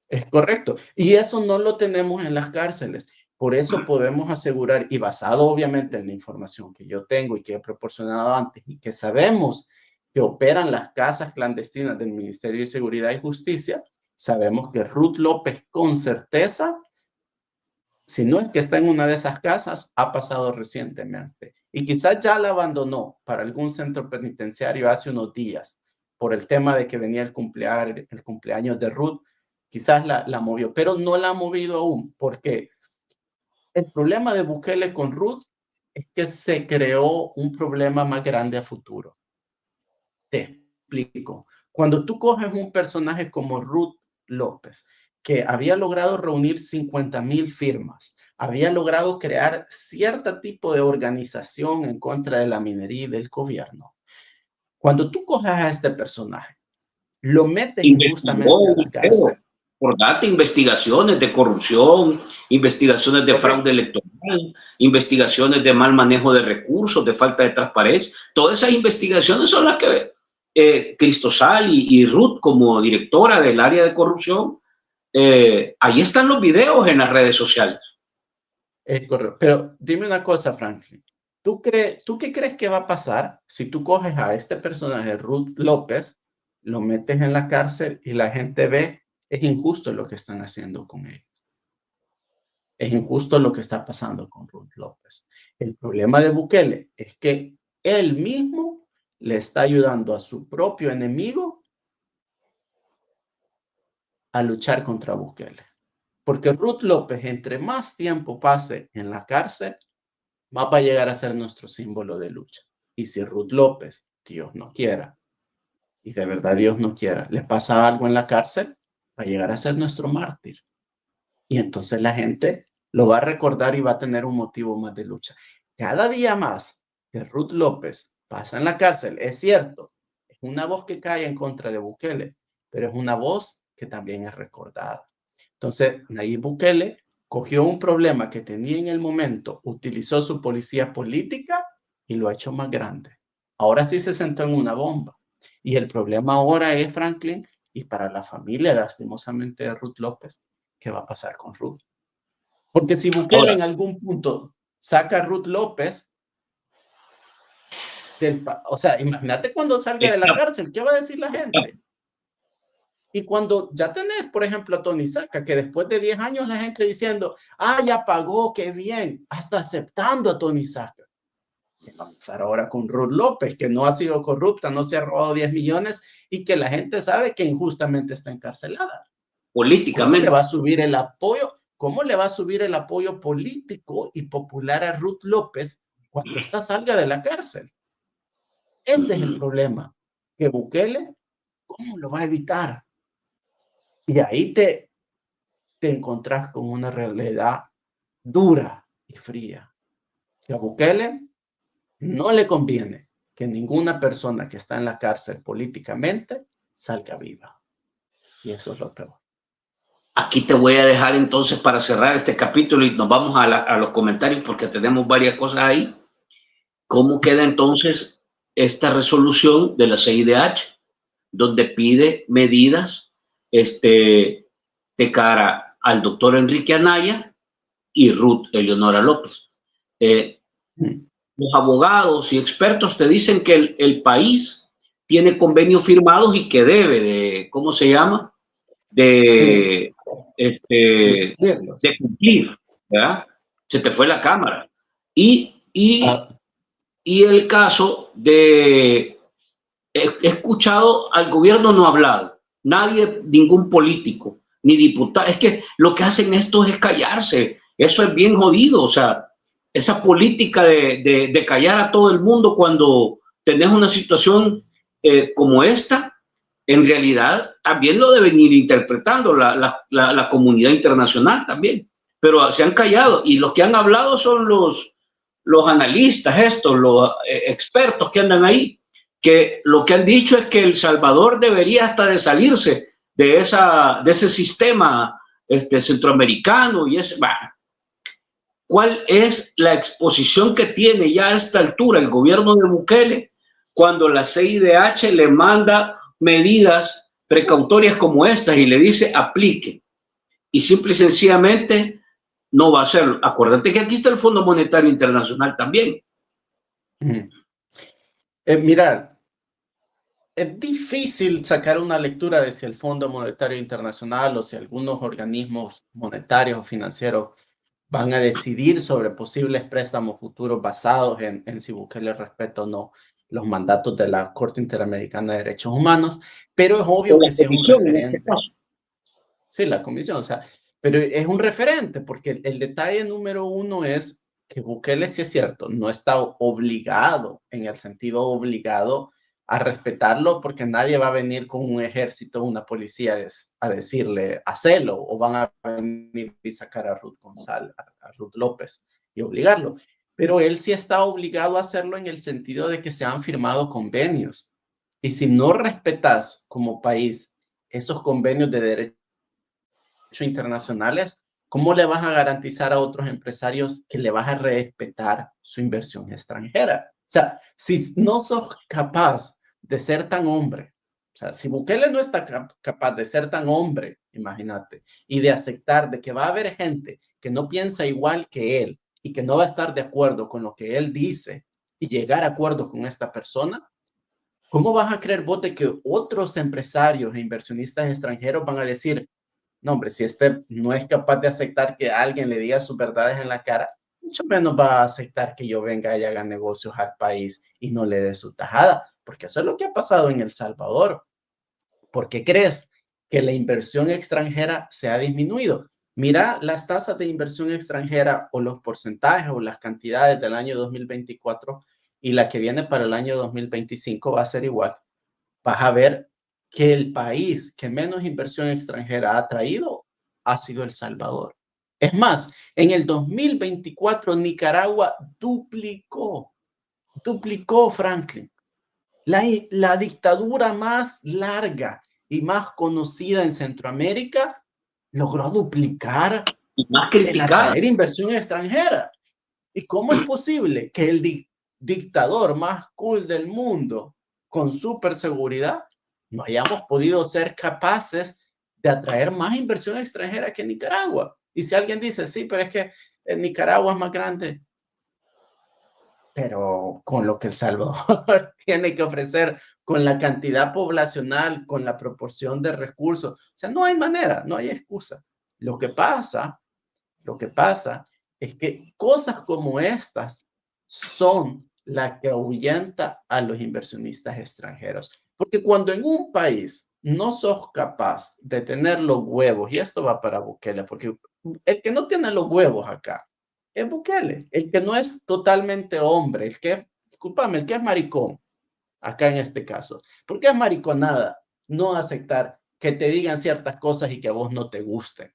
Es correcto. Y eso no lo tenemos en las cárceles. Por eso podemos asegurar, y basado obviamente en la información que yo tengo y que he proporcionado antes y que sabemos que operan las casas clandestinas del Ministerio de Seguridad y Justicia, sabemos que Ruth López con certeza si no es que está en una de esas casas, ha pasado recientemente. Y quizás ya la abandonó para algún centro penitenciario hace unos días por el tema de que venía el cumpleaños de Ruth. Quizás la movió, pero no la ha movido aún, porque el problema de Bukele con Ruth es que se creó un problema más grande a futuro. Te explico. Cuando tú coges un personaje como Ruth López, que había logrado reunir 50,000 firmas, había logrado crear cierto tipo de organización en contra de la minería y del gobierno. Cuando tú coges a este personaje, lo metes injustamente a Investigó, la cárcel. por data, investigaciones de corrupción, investigaciones de Correcto. fraude electoral, investigaciones de mal manejo de recursos, de falta de transparencia. Todas esas investigaciones son las que Cristosal y Ruth, como directora del área de corrupción, ahí están los videos en las redes sociales. Es correcto. Pero dime una cosa, Franklin. ¿Tú qué crees que va a pasar si tú coges a este personaje, Ruth López, lo metes en la cárcel y la gente ve, es injusto lo que están haciendo con ellos? Es injusto lo que está pasando con Ruth López. El problema de Bukele es que él mismo le está ayudando a su propio enemigo a luchar contra Bukele. Porque Ruth López, entre más tiempo pase en la cárcel, más va a llegar a ser nuestro símbolo de lucha. Y si Ruth López, Dios no quiera, y de verdad Dios no quiera, le pasa algo en la cárcel, va a llegar a ser nuestro mártir. Y entonces la gente lo va a recordar y va a tener un motivo más de lucha. Cada día más que Ruth López pasa en la cárcel, es cierto, es una voz que cae en contra de Bukele, pero es una voz que también es recordada. Entonces, Nayib Bukele cogió un problema que tenía en el momento, utilizó su policía política y lo ha hecho más grande. Ahora sí se sentó en una bomba. Y el problema ahora es, Franklin, y para la familia, lastimosamente, de Ruth López, ¿qué va a pasar con Ruth? Porque si Bukele Ahora, en algún punto saca a Ruth López, o sea, imagínate cuando salga de la cárcel, ¿qué va a decir la gente? Y cuando ya tenés, por ejemplo, a Tony Saca, que después de 10 años la gente diciendo, ah, ya pagó, qué bien, hasta aceptando a Tony Saca. Y vamos a empezar ahora con Ruth López, que no ha sido corrupta, no se ha robado 10 millones y que la gente sabe que injustamente está encarcelada. ¿Cómo le va a políticamente. subir el apoyo? ¿Cómo le va a subir el apoyo político y popular a Ruth López cuando ésta salga de la cárcel? Ese es el problema. Que Bukele, ¿cómo lo va a evitar? Y ahí te encontrás con una realidad dura y fría. Que a Bukele no le conviene que ninguna persona que está en la cárcel políticamente salga viva. Y eso es lo peor. Aquí te voy a dejar entonces para cerrar este capítulo y nos vamos a los comentarios porque tenemos varias cosas ahí. ¿Cómo queda entonces esta resolución de la CIDH donde pide medidas de cara al doctor Enrique Anaya y Ruth Eleonora López? Mm. Los abogados y expertos te dicen que el país tiene convenios firmados y que debe de, ¿cómo se llama? Sí, De, cumplirlos. de cumplir, ¿verdad? Se te fue la cámara. Y, y, Ah, y el caso de, he escuchado al gobierno no hablado, nadie, ningún político, ni diputado, es que lo que hacen estos es callarse, eso es bien jodido, o sea, esa política de callar a todo el mundo cuando tenés una situación como esta, en realidad también lo deben ir interpretando la comunidad internacional también, pero se han callado y los que han hablado son los analistas, estos, los expertos que andan ahí, que lo que han dicho es que El Salvador debería hasta de salirse de ese sistema centroamericano y ese, bah, ¿cuál es la exposición que tiene ya a esta altura el gobierno de Bukele cuando la CIDH le manda medidas precautorias como estas y le dice aplique? Y simple y sencillamente no va a hacerlo. Acuérdate que aquí está el Fondo Monetario Internacional también. Mira, es difícil sacar una lectura de si el Fondo Monetario Internacional o si algunos organismos monetarios o financieros van a decidir sobre posibles préstamos futuros basados en si Bukele respeta o no los mandatos de la Corte Interamericana de Derechos Humanos, pero es obvio que sí es un referente. Sí, la comisión, o sea, pero es un referente, porque el detalle número uno es que Bukele, sí es cierto, no está obligado, en el sentido obligado a respetarlo, porque nadie va a venir con un ejército, una policía a decirle, hacelo, o van a venir y sacar a Ruth González, a Ruth López y obligarlo. Pero él sí está obligado a hacerlo en el sentido de que se han firmado convenios. Y si no respetas como país esos convenios de derechos internacionales, ¿cómo le vas a garantizar a otros empresarios que le vas a respetar su inversión extranjera? O sea, si no sos capaz de ser tan hombre, o sea, si Bukele no está capaz de ser tan hombre, imagínate, y de aceptar de que va a haber gente que no piensa igual que él y que no va a estar de acuerdo con lo que él dice y llegar a acuerdos con esta persona, ¿cómo vas a creer vos de que otros empresarios e inversionistas extranjeros van a decir, no, hombre, si este no es capaz de aceptar que alguien le diga sus verdades en la cara, mucho menos va a aceptar que yo venga y haga negocios al país y no le dé su tajada, porque eso es lo que ha pasado en El Salvador. ¿Por qué crees que la inversión extranjera se ha disminuido? Mira las tasas de inversión extranjera o los porcentajes o las cantidades del año 2024 y la que viene para el año 2025 va a ser igual. Vas a ver que el país que menos inversión extranjera ha traído ha sido El Salvador. Es más, en el 2024 Nicaragua duplicó Franklin. La dictadura más larga y más conocida en Centroamérica logró duplicar Y más el criticada. atraer inversión extranjera. ¿Y cómo es posible que el dictador más cool del mundo, con súper seguridad, no hayamos podido ser capaces de atraer más inversión extranjera que Nicaragua? Y si alguien dice, sí, pero es que Nicaragua es más grande, pero con lo que El Salvador tiene que ofrecer, con la cantidad poblacional, con la proporción de recursos, o sea, no hay manera, no hay excusa. Lo que pasa es que cosas como estas son las que ahuyenta a los inversionistas extranjeros. Porque cuando en un país no sos capaz de tener los huevos, y esto va para Bukele, porque el que no tiene los huevos acá es Bukele, el que no es totalmente hombre, discúlpame, el que es maricón, acá en este caso. Porque es mariconada no aceptar que te digan ciertas cosas y que a vos no te gusten.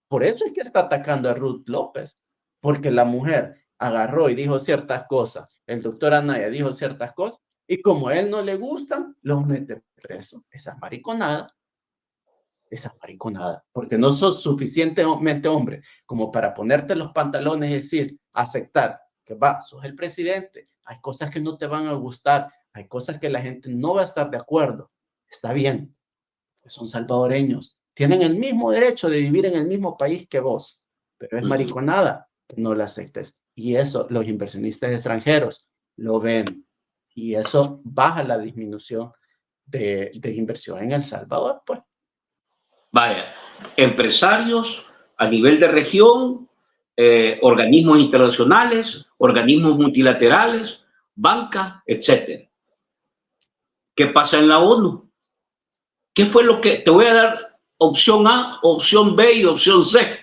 Por eso es que está atacando a Ruth López, porque la mujer agarró y dijo ciertas cosas, el doctor Anaya dijo ciertas cosas, y como a él no le gustan, los mete preso. Esa mariconada, porque no sos suficientemente hombre como para ponerte los pantalones y decir, aceptar que va, sos el presidente, hay cosas que no te van a gustar, hay cosas que la gente no va a estar de acuerdo. Está bien, son salvadoreños, tienen el mismo derecho de vivir en el mismo país que vos, pero es mariconada que no la aceptes. Y eso los inversionistas extranjeros lo ven y eso baja la disminución de inversión en El Salvador, pues. Vaya, empresarios a nivel de región, organismos internacionales, organismos multilaterales, banca, etc. ¿Qué pasa en la ONU? ¿Qué fue lo que te voy a dar? Opción A, opción B y opción C,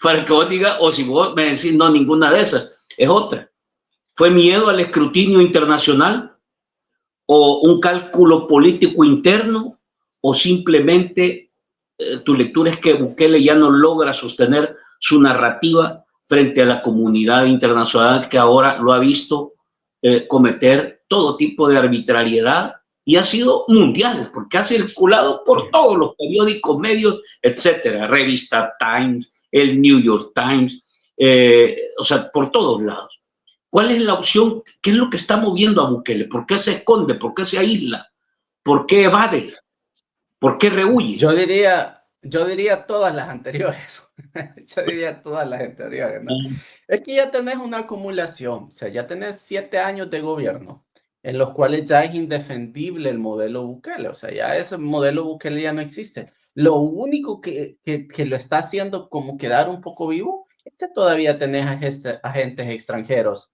para que vos digas, o si vos me decís no, ninguna de esas, es otra. ¿Fue miedo al escrutinio internacional o un cálculo político interno o simplemente tu lectura es que Bukele ya no logra sostener su narrativa frente a la comunidad internacional que ahora lo ha visto cometer todo tipo de arbitrariedad y ha sido mundial, porque ha circulado por todos los periódicos, medios, etcétera, revista Times, el New York Times, o sea, por todos lados. ¿Cuál es la opción? ¿Qué es lo que está moviendo a Bukele? ¿Por qué se esconde? ¿Por qué se aísla? ¿Por qué evade? ¿Por qué rehuye? Yo diría todas las anteriores. Yo diría todas las anteriores, ¿no? Es que ya tenés una acumulación, o sea, ya tenés 7 años de gobierno en los cuales ya es indefendible el modelo Bukele, o sea, ya ese modelo Bukele ya no existe. Lo único que lo está haciendo como quedar un poco vivo que todavía tenés agentes extranjeros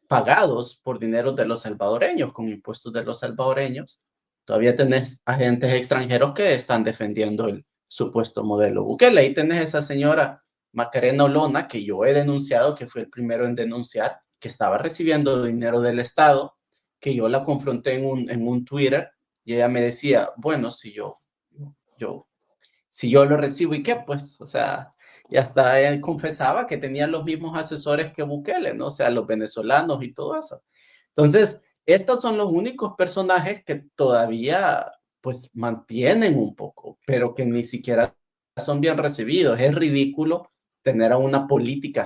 pagados por dinero de los salvadoreños, con impuestos de los salvadoreños. Todavía tenés agentes extranjeros que están defendiendo el supuesto modelo Bukele. Ahí tenés esa señora Macarena Olona, que yo he denunciado, que fue el primero en denunciar, que estaba recibiendo dinero del Estado, que yo la confronté en un Twitter y ella me decía, bueno, si yo lo recibo, ¿y qué? Pues, o sea, y hasta él confesaba que tenía los mismos asesores que Bukele, ¿no? O sea, los venezolanos y todo eso. Entonces, estos son los únicos personajes que todavía, pues, mantienen un poco, pero que ni siquiera son bien recibidos. Es ridículo tener a una política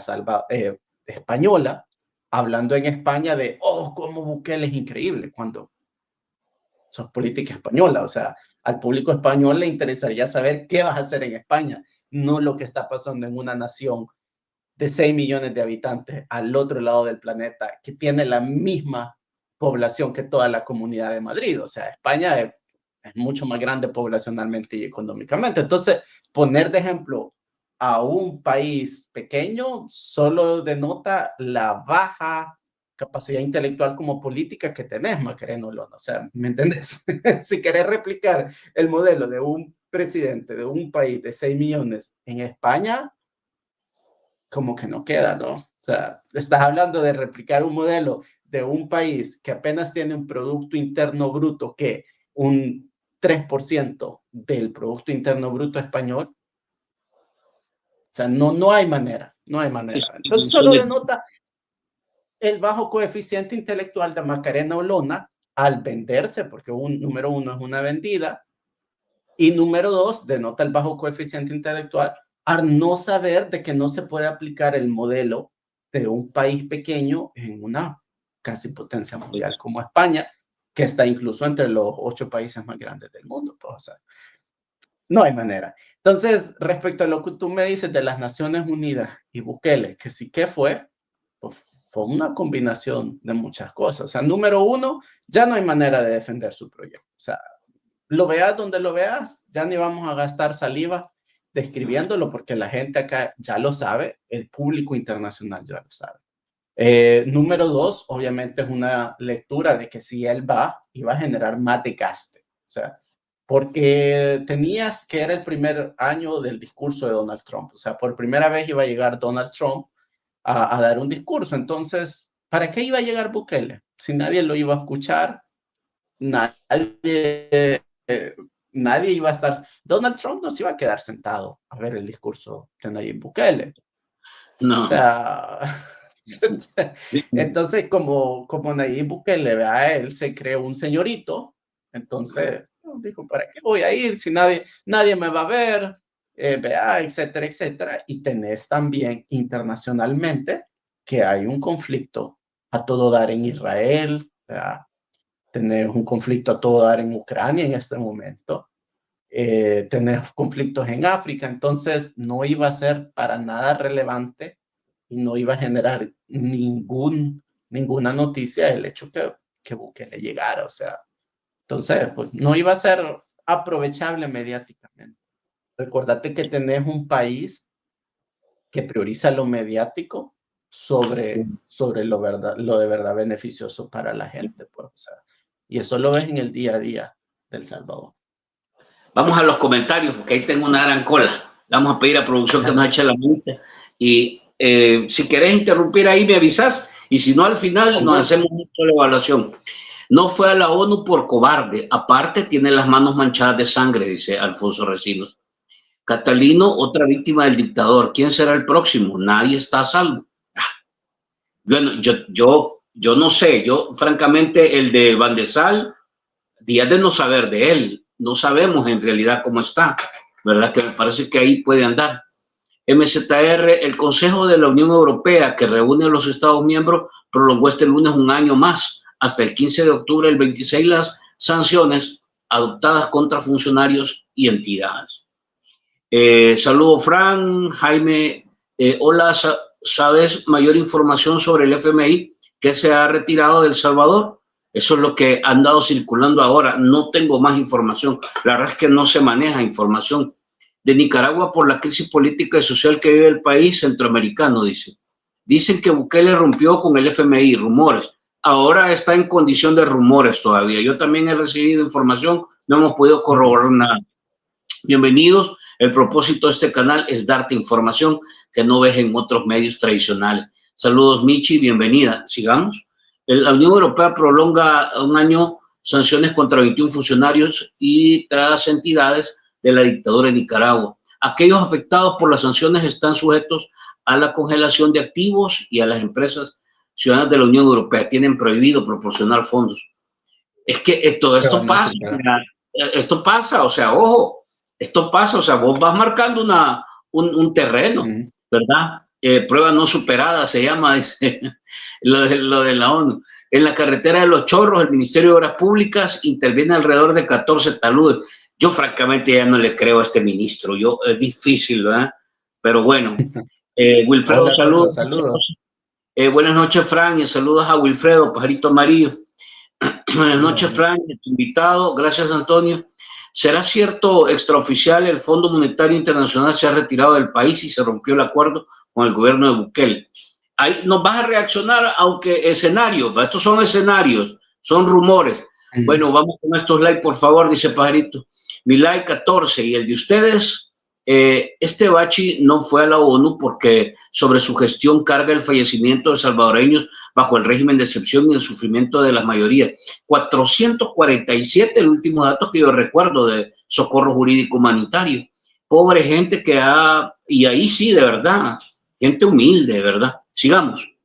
española hablando en España de, oh, cómo Bukele es increíble, cuando sos política española. O sea, al público español le interesaría saber qué vas a hacer en España, no lo que está pasando en una nación de 6 millones de habitantes al otro lado del planeta, que tiene la misma población que toda la Comunidad de Madrid. O sea, España es mucho más grande poblacionalmente y económicamente. Entonces, poner de ejemplo a un país pequeño solo denota la baja capacidad intelectual como política que tenés, Macarena Olona. O sea, ¿me entendés? Si querés replicar el modelo de un presidente de un país de 6 millones en España, como que no queda, ¿no? O sea, estás hablando de replicar un modelo de un país que apenas tiene un Producto Interno Bruto, que un 3% del Producto Interno Bruto español. O sea, no hay manera, no hay manera. Entonces solo denota el bajo coeficiente intelectual de Macarena Olona al venderse, porque número uno es una vendida, y número dos, denota el bajo coeficiente intelectual al no saber de que no se puede aplicar el modelo de un país pequeño en una casi potencia mundial como España, que está incluso entre los 8 países más grandes del mundo. Pues, o sea, no hay manera. Entonces, respecto a lo que tú me dices de las Naciones Unidas y Bukele, que sí que fue, pues, fue una combinación de muchas cosas. O sea, número uno, ya no hay manera de defender su proyecto. O sea, lo veas donde lo veas, ya ni vamos a gastar saliva describiéndolo porque la gente acá ya lo sabe, el público internacional ya lo sabe. Número dos, obviamente es una lectura de que si él va, iba a generar más desgaste. O sea, porque tenías que era el primer año del discurso de Donald Trump. O sea, por primera vez iba a llegar Donald Trump a dar un discurso. Entonces, ¿para qué iba a llegar Bukele? Si nadie lo iba a escuchar, nadie iba a estar. Donald Trump no se iba a quedar sentado a ver el discurso de Nayib Bukele. No. O sea, entonces como Nayib Bukele, vea, él se creó un señorito, entonces dijo, ¿para qué voy a ir si nadie me va a ver? Vea, etcétera, etcétera. Y tenés también internacionalmente que hay un conflicto a todo dar en Israel, vea, tenés un conflicto a todo dar en Ucrania en este momento, tenés conflictos en África, entonces no iba a ser para nada relevante y no iba a generar ninguna noticia el hecho que Bukele llegara, o sea, entonces pues no iba a ser aprovechable mediáticamente. Recordate que tenés un país que prioriza lo mediático sobre lo de verdad beneficioso para la gente, pues, o sea, y eso lo ves en el día a día del Salvador. Vamos a los comentarios, porque ahí tengo una gran cola. Vamos a pedir a producción que nos eche la multa. Y si querés interrumpir ahí, me avisas. Y si no, al final nos hacemos una sola evaluación. No fue a la ONU por cobarde. Aparte, tiene las manos manchadas de sangre, dice Alfonso Recinos. Catalino, otra víctima del dictador. ¿Quién será el próximo? Nadie está a salvo. Bueno, yo no sé. Yo, francamente, el de Van de Sal, días de no saber de él. No sabemos en realidad cómo está, ¿verdad? Que me parece que ahí puede andar. MZR, el Consejo de la Unión Europea, que reúne a los Estados miembros, prolongó este lunes un año más, hasta el 15 de octubre del 26, las sanciones adoptadas contra funcionarios y entidades. Saludo, Fran. Jaime, hola, ¿sabes mayor información sobre el FMI que se ha retirado de El Salvador? Eso es lo que han dado circulando ahora. No tengo más información. La verdad es que no se maneja información de Nicaragua por la crisis política y social que vive el país centroamericano, dice. Dicen que Bukele rompió con el FMI, rumores. Ahora está en condición de rumores todavía. Yo también he recibido información, no hemos podido corroborar nada. Bienvenidos. El propósito de este canal es darte información que no ves en otros medios tradicionales. Saludos, Michi, bienvenida. Sigamos. La Unión Europea prolonga un año sanciones contra 21 funcionarios y tras entidades de la dictadura de Nicaragua. Aquellos afectados por las sanciones están sujetos a la congelación de activos y a las empresas ciudadanas de la Unión Europea tienen prohibido proporcionar fondos. Es que esto pasa, esto pasa, o sea, ojo, esto pasa, o sea, vos vas marcando un terreno, ¿verdad? Prueba no superada se llama lo de la ONU. En la carretera de Los Chorros, el Ministerio de Obras Públicas interviene alrededor de 14 taludes. Yo francamente ya no le creo a este ministro, es difícil, ¿verdad? Pero bueno, Wilfredo, hola, saludos. Saludos. Buenas noches, Fran, y saludos a Wilfredo, pajarito amarillo. Buenas noches, Fran, tu invitado. Gracias, Antonio. ¿Será cierto, extraoficial, el Fondo Monetario Internacional se ha retirado del país y se rompió el acuerdo con el gobierno de Bukele? Ahí nos vas a reaccionar, aunque escenarios, estos son escenarios, son rumores. Bueno, vamos con estos likes, por favor, dice Pajarito. Mi like 14 y el de ustedes. Este Bachi no fue a la ONU porque sobre su gestión carga el fallecimiento de salvadoreños bajo el régimen de excepción y el sufrimiento de la mayoría. 447, el último dato que yo recuerdo de socorro jurídico humanitario. Pobre gente que ha, y ahí sí, de verdad, gente humilde, de verdad. Sigamos.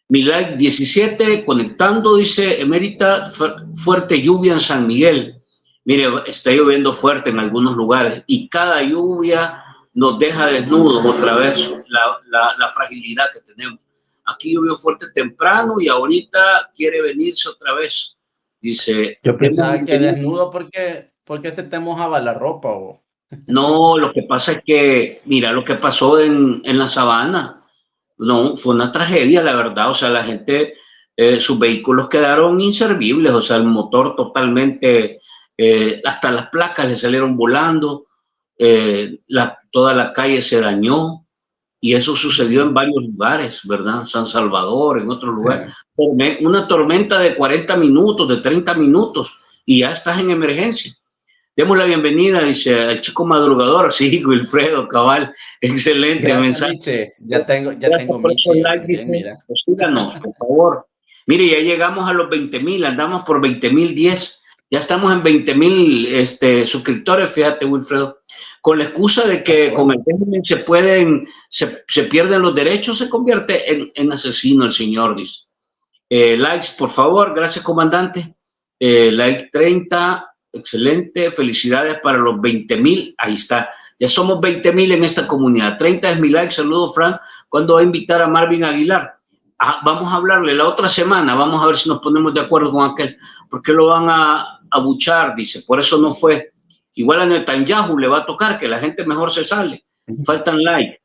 Mi like 17, conectando, dice Emérita, fuerte lluvia en San Miguel. Mire, está lloviendo fuerte en algunos lugares y cada lluvia nos deja desnudos otra vez la fragilidad que tenemos. Aquí llovió fuerte temprano y ahorita quiere venirse otra vez. Dice. Yo pensaba que desnudo porque se te mojaba la ropa. ¿O? No, lo que pasa es que, mira lo que pasó en la sabana. No, fue una tragedia, la verdad. O sea, la gente, sus vehículos quedaron inservibles. O sea, el motor totalmente, hasta las placas le salieron volando. Toda la calle se dañó. Y eso sucedió en varios lugares, ¿verdad? San Salvador, en otros lugares. Sí. Una tormenta de 40 minutos, de 30 minutos, y ya estás en emergencia. Demos la bienvenida, dice el chico madrugador. Sí, Wilfredo, cabal, excelente. Gracias, mensaje. Miche. Ya tengo Miche. Mira. Pues síganos, por favor. Mire, ya llegamos a los 20,000, andamos por 20,010. Ya estamos en 20,000 suscriptores, fíjate, Wilfredo. Con la excusa de que con el régimen se pierden los derechos, se convierte en asesino el señor, dice. Likes, por favor, gracias, comandante. Like 30, excelente. Felicidades para los 20,000, ahí está. Ya somos 20,000 en esta comunidad. 30 es mi like, saludos, Frank. ¿Cuándo va a invitar a Marvin Aguilar? Vamos a hablarle la otra semana, vamos a ver si nos ponemos de acuerdo con aquel. ¿Por qué lo van a abuchar? Dice, por eso no fue. Igual a Netanyahu le va a tocar, que la gente mejor se sale. Faltan like.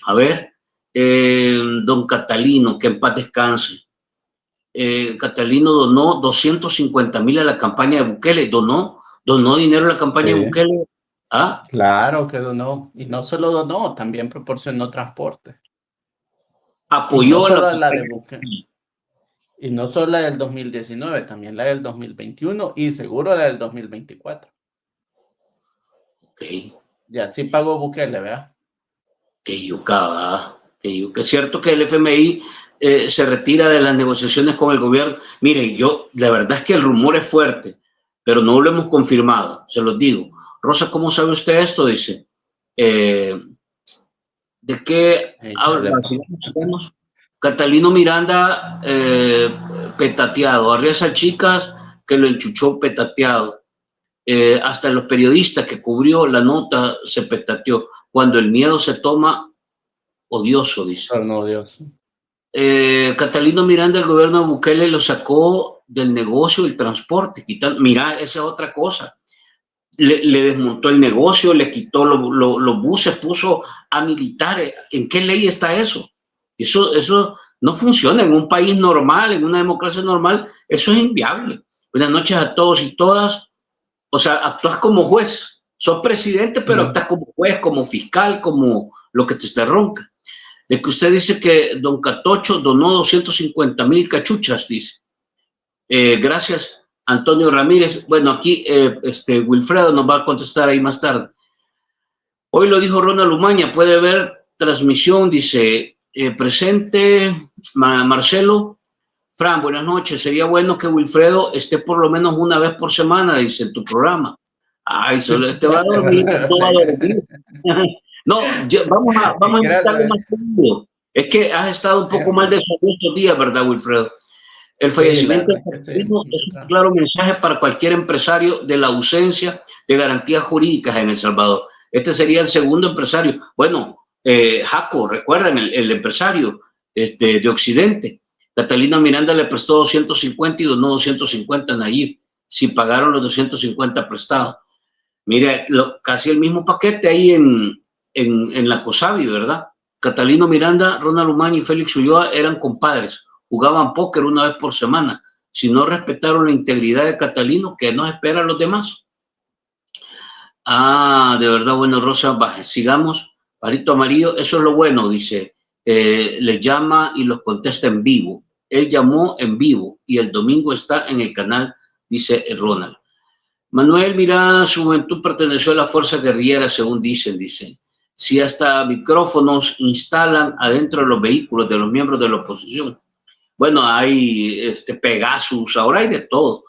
A ver, don Catalino, que en paz descanse. Catalino donó 250,000 a la campaña de Bukele. Donó dinero a la campaña de Bukele. ¿Ah? Claro que donó. Y no solo donó, también proporcionó transporte. Apoyó la de Bukele. Y no solo la del 2019, también la del 2021 y seguro la del 2024. Ok. Ya, sí pagó Bukele, ¿verdad? Que es cierto que el FMI se retira de las negociaciones con el gobierno. Mire, la verdad es que el rumor es fuerte, pero no lo hemos confirmado, se los digo. Rosa, ¿cómo sabe usted esto? Dice. ¿De qué habla? Catalino Miranda, petateado. Arriesga chicas que lo enchuchó petateado. Hasta los periodistas que cubrió la nota se petateó. Cuando el miedo se toma, odioso, dice. No, odioso. Catalino Miranda, el gobierno de Bukele lo sacó del negocio del transporte. Mira, esa es otra cosa. Le desmontó el negocio, le quitó los buses, puso a militares. ¿En qué ley está eso? Eso no funciona en un país normal, en una democracia normal. Eso es inviable. Buenas noches a todos y todas. O sea, actúas como juez. Sos presidente, pero actás como juez, como fiscal, como lo que te ronca. De que usted dice que don Catocho donó 250,000 cachuchas, dice. Gracias, Antonio Ramírez. Bueno, aquí Wilfredo nos va a contestar ahí más tarde. Hoy lo dijo Ronald Umaña, puede ver transmisión, dice, presente Marcelo. Fran, buenas noches. Sería bueno que Wilfredo esté por lo menos una vez por semana, dice, en tu programa. Ay, solo va a dormir, no va a dormir. No, vamos a invitarlo más seguido. Es que has estado un poco mal de salud estos días, ¿verdad, Wilfredo? El fallecimiento de Catalino es un claro mensaje para cualquier empresario de la ausencia de garantías jurídicas en El Salvador. Este sería el segundo empresario. Bueno, Jaco, recuerdan, el empresario de Occidente. Catalina Miranda le prestó 250 y donó 250 a Nayib, si pagaron los 250 prestados. Mire, casi el mismo paquete ahí en la COSAVI, ¿verdad? Catalino Miranda, Ronald Umaña y Félix Ulloa eran compadres, jugaban póker una vez por semana. Si no respetaron la integridad de Catalino, ¿qué nos espera a los demás? Ah, de verdad, bueno, Rosa, baje. Sigamos. Parito Amarillo, eso es lo bueno, dice. Les llama y los contesta en vivo. Él llamó en vivo y el domingo está en el canal, dice Ronald. Manuel, mira, su juventud perteneció a la fuerza guerrillera, según dicen. Si hasta micrófonos instalan adentro de los vehículos de los miembros de la oposición. Bueno, hay Pegasus, ahora hay de todo.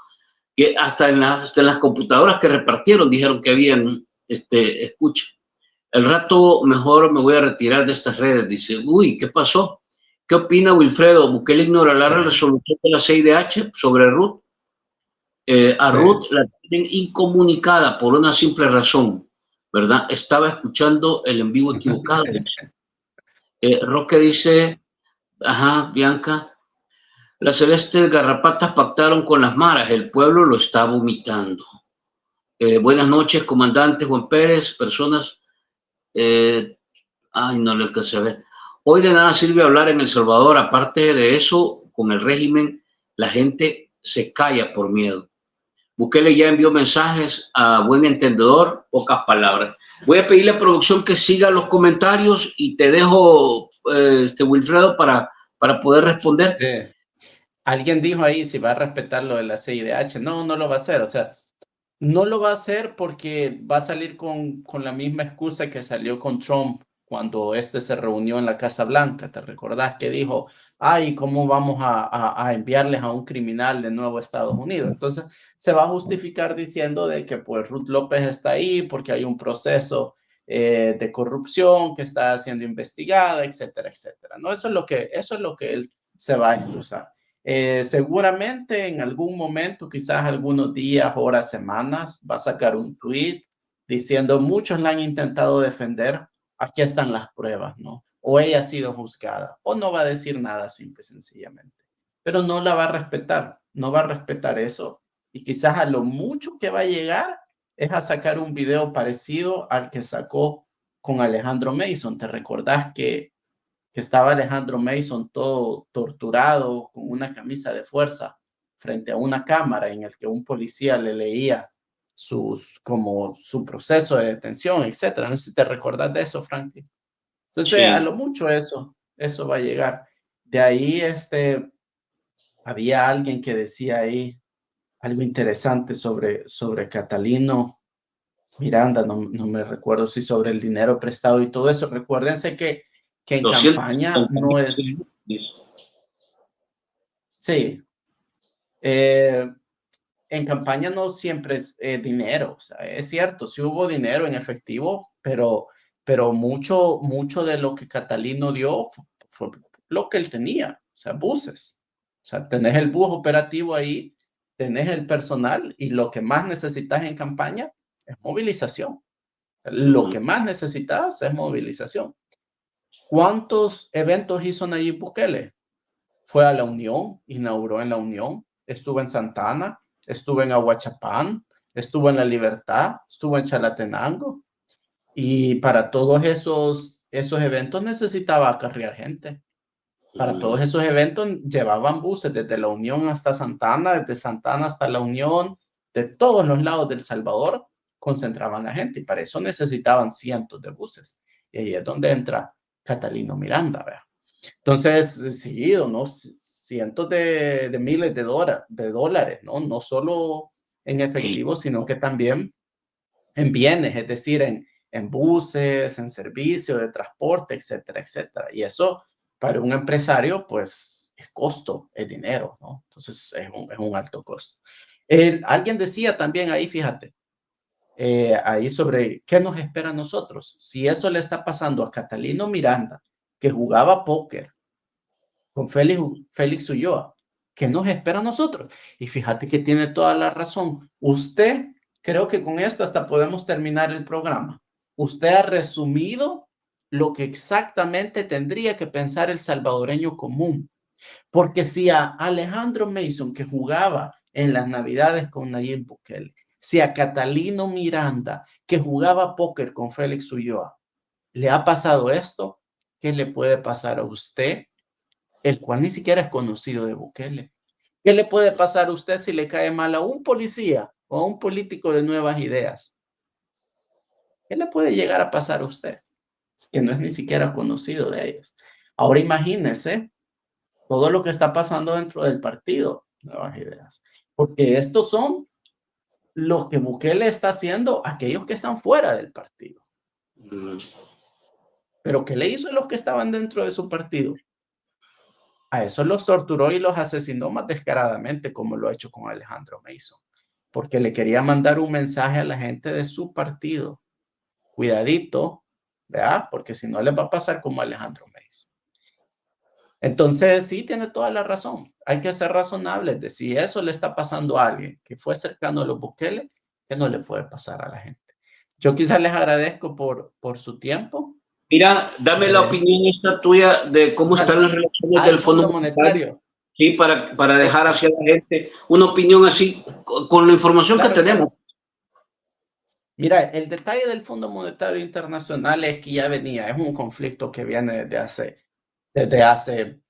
Que hasta en las computadoras que repartieron dijeron que habían, escucha. El rato mejor me voy a retirar de estas redes, dice. Uy, ¿qué pasó? ¿Qué opina Wilfredo? ¿Bukele ignorará la resolución de la CIDH sobre Ruth? A Ruth la tienen incomunicada por una simple razón, ¿verdad? Estaba escuchando el en vivo equivocado. Roque dice, ajá, Bianca, las celestes garrapatas pactaron con las maras, el pueblo lo está vomitando. Buenas noches, comandante Juan Pérez, personas. Ay, no le alcancé a ver. Hoy de nada sirve hablar en El Salvador, aparte de eso, con el régimen, la gente se calla por miedo. Bukele ya envió mensajes a buen entendedor, pocas palabras. Voy a pedirle a producción que siga los comentarios y te dejo, Wilfredo, para poder responder. Sí. Alguien dijo ahí si va a respetar lo de la CIDH. No, no lo va a hacer. O sea, no lo va a hacer porque va a salir con la misma excusa que salió con Trump cuando se reunió en la Casa Blanca. ¿Te recordás que dijo, ay, ¿cómo vamos a enviarles a un criminal de nuevo a Estados Unidos? Entonces, se va a justificar diciendo de que pues Ruth López está ahí porque hay un proceso de corrupción que está siendo investigada, etcétera, etcétera. ¿No? Eso es lo que él se va a excusar. Seguramente en algún momento, quizás algunos días, horas, semanas, va a sacar un tweet diciendo muchos la han intentado defender, aquí están las pruebas, ¿no? O ella ha sido juzgada, o no va a decir nada simple y sencillamente, pero no la va a respetar, no va a respetar eso, y quizás a lo mucho que va a llegar es a sacar un video parecido al que sacó con Alejandro Mason. ¿Te recordás que estaba Alejandro Mason todo torturado con una camisa de fuerza frente a una cámara en el que un policía le leía como su proceso de detención, etcétera? No sé si te recordás de eso, Franklin. Entonces, sí, a lo mucho eso va a llegar. De ahí, había alguien que decía ahí algo interesante sobre Catalino Miranda, no me recuerdo si sobre el dinero prestado y todo eso. Recuérdense que en campaña no es... Sí. En campaña no siempre es dinero. O sea, es cierto, sí hubo dinero en efectivo, pero mucho de lo que Catalino dio fue lo que él tenía. O sea, buses. O sea, tenés el bus operativo ahí, tenés el personal y lo que más necesitas en campaña es movilización. Lo que más necesitas es movilización. ¿Cuántos eventos hizo Nayib Bukele? Fue a la Unión, inauguró en la Unión, estuvo en Santa Ana, estuvo en Aguachapán, estuvo en La Libertad, estuvo en Chalatenango. Y para todos esos eventos necesitaba acarrear gente. Para todos esos eventos llevaban buses desde la Unión hasta Santa Ana, desde Santa Ana hasta la Unión, de todos los lados del Salvador, concentraban la gente y para eso necesitaban cientos de buses. Y ahí es donde entra Catalino Miranda, ¿verdad? Entonces, sí, ¿no? Cientos de miles de dólares, ¿no? No solo en efectivo, sino que también en bienes, es decir, en buses, en servicios de transporte, etcétera, etcétera. Y eso para un empresario, pues, es costo, es dinero, ¿no? Entonces, es un alto costo. Alguien decía también ahí, fíjate, ahí sobre qué nos espera a nosotros. Si eso le está pasando a Catalino Miranda, que jugaba póker con Félix Ulloa, ¿qué nos espera a nosotros? Y fíjate que tiene toda la razón. Usted, creo que con esto hasta podemos terminar el programa. Usted ha resumido lo que exactamente tendría que pensar el salvadoreño común. Porque si a Alejandro Mason, que jugaba en las Navidades con Nayib Bukele, si a Catalino Miranda, que jugaba póker con Félix Ulloa, le ha pasado esto, ¿qué le puede pasar a usted, el cual ni siquiera es conocido de Bukele? ¿Qué le puede pasar a usted si le cae mal a un policía o a un político de nuevas ideas? ¿Qué le puede llegar a pasar a usted? Que no es ni siquiera conocido de ellos. Ahora imagínese todo lo que está pasando dentro del partido, Nuevas Ideas. Porque estos son los que Bukele está haciendo a aquellos que están fuera del partido. Pero ¿qué le hizo a los que estaban dentro de su partido? A esos los torturó y los asesinó más descaradamente, como lo ha hecho con Alejandro Mason. Porque le quería mandar un mensaje a la gente de su partido. Cuidadito, ¿verdad? Porque si no les va a pasar como a Alejandro Mason. Entonces, sí, tiene toda la razón. Hay que ser razonables de si eso le está pasando a alguien que fue cercano a los Bukele, que no le puede pasar a la gente. Yo quizás les agradezco por su tiempo. Mira, dame la opinión esta tuya de cómo están las relaciones del Fondo Monetario. Sí, para dejar hacia la gente una opinión así con la información que tenemos. Mira, el detalle del Fondo Monetario Internacional es que ya venía, es un conflicto que viene desde hace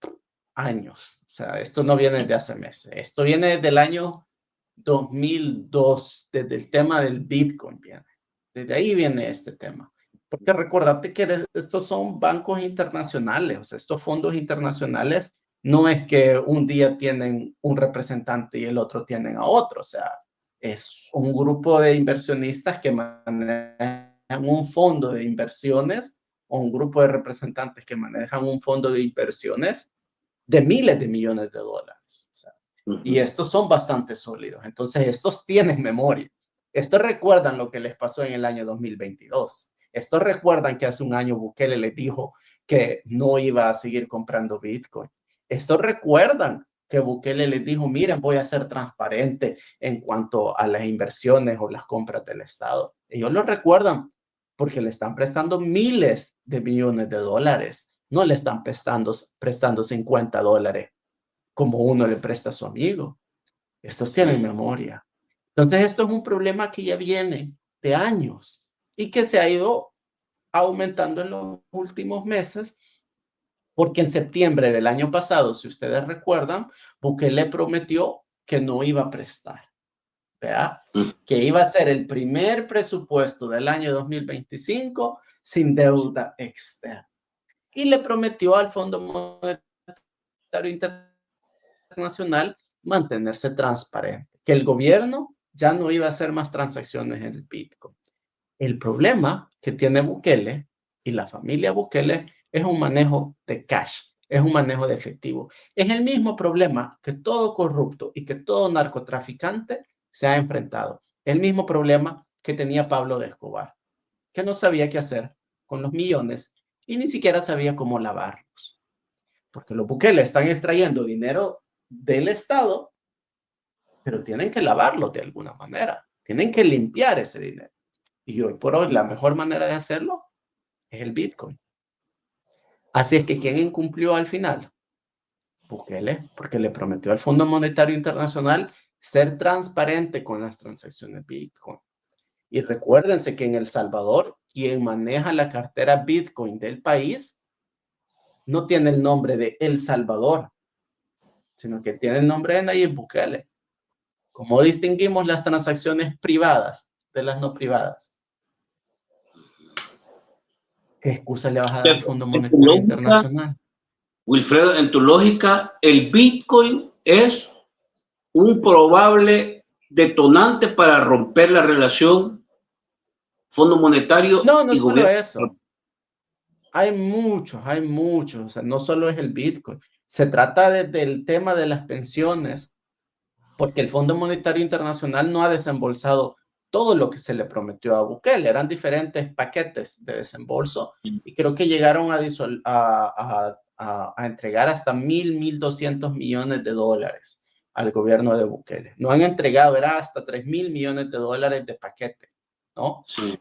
años. O sea, esto no viene de hace meses. Esto viene desde el año 2002, desde el tema del Bitcoin viene. Desde ahí viene este tema. Porque recordate que estos son bancos internacionales, o sea, estos fondos internacionales no es que un día tienen un representante y el otro tienen a otro, o sea, es un grupo de inversionistas que manejan un fondo de inversiones o un grupo de representantes que manejan un fondo de inversiones de miles de millones de dólares. O sea, y estos son bastante sólidos. Entonces, estos tienen memoria. Estos recuerdan lo que les pasó en el año 2022. Estos recuerdan que hace un año Bukele les dijo que no iba a seguir comprando Bitcoin. Estos recuerdan que Bukele les dijo, miren, voy a ser transparente en cuanto a las inversiones o las compras del Estado. Ellos lo recuerdan porque le están prestando miles de millones de dólares. No le están prestando $50 como uno le presta a su amigo. Estos tienen memoria. Entonces, esto es un problema que ya viene de años y que se ha ido aumentando en los últimos meses, porque en septiembre del año pasado, si ustedes recuerdan, Bukele prometió que no iba a prestar, ¿verdad? Que iba a ser el primer presupuesto del año 2025 sin deuda externa. Y le prometió al Fondo Monetario Internacional mantenerse transparente, que el gobierno ya no iba a hacer más transacciones en el Bitcoin. El problema que tiene Bukele y la familia Bukele es un manejo de cash, es un manejo de efectivo. Es el mismo problema que todo corrupto y que todo narcotraficante se ha enfrentado. El mismo problema que tenía Pablo de Escobar, que no sabía qué hacer con los millones y ni siquiera sabía cómo lavarlos. Porque los Bukele están extrayendo dinero del Estado, pero tienen que lavarlo de alguna manera. Tienen que limpiar ese dinero. Y hoy por hoy la mejor manera de hacerlo es el Bitcoin. Así es que ¿quién incumplió al final? Bukele, porque le prometió al Fondo Monetario Internacional ser transparente con las transacciones Bitcoin. Y recuérdense que en El Salvador, quien maneja la cartera Bitcoin del país no tiene el nombre de El Salvador, sino que tiene el nombre de Nayib Bukele. ¿Cómo distinguimos las transacciones privadas de las no privadas. ¿Qué excusa le vas a dar al Fondo Monetario Internacional? Wilfredo, en tu lógica, el Bitcoin es un probable detonante para romper la relación Fondo Monetario No y solo gobierno. eso. Hay muchos. O sea, no solo es el Bitcoin. Se trata del tema de las pensiones, porque el Fondo Monetario Internacional no ha desembolsado todo lo que se le prometió a Bukele. Eran diferentes paquetes de desembolso y creo que llegaron a entregar hasta 1.200 millones de dólares al gobierno de Bukele. No han entregado, era hasta 3.000 millones de dólares de paquete, ¿no? Sí.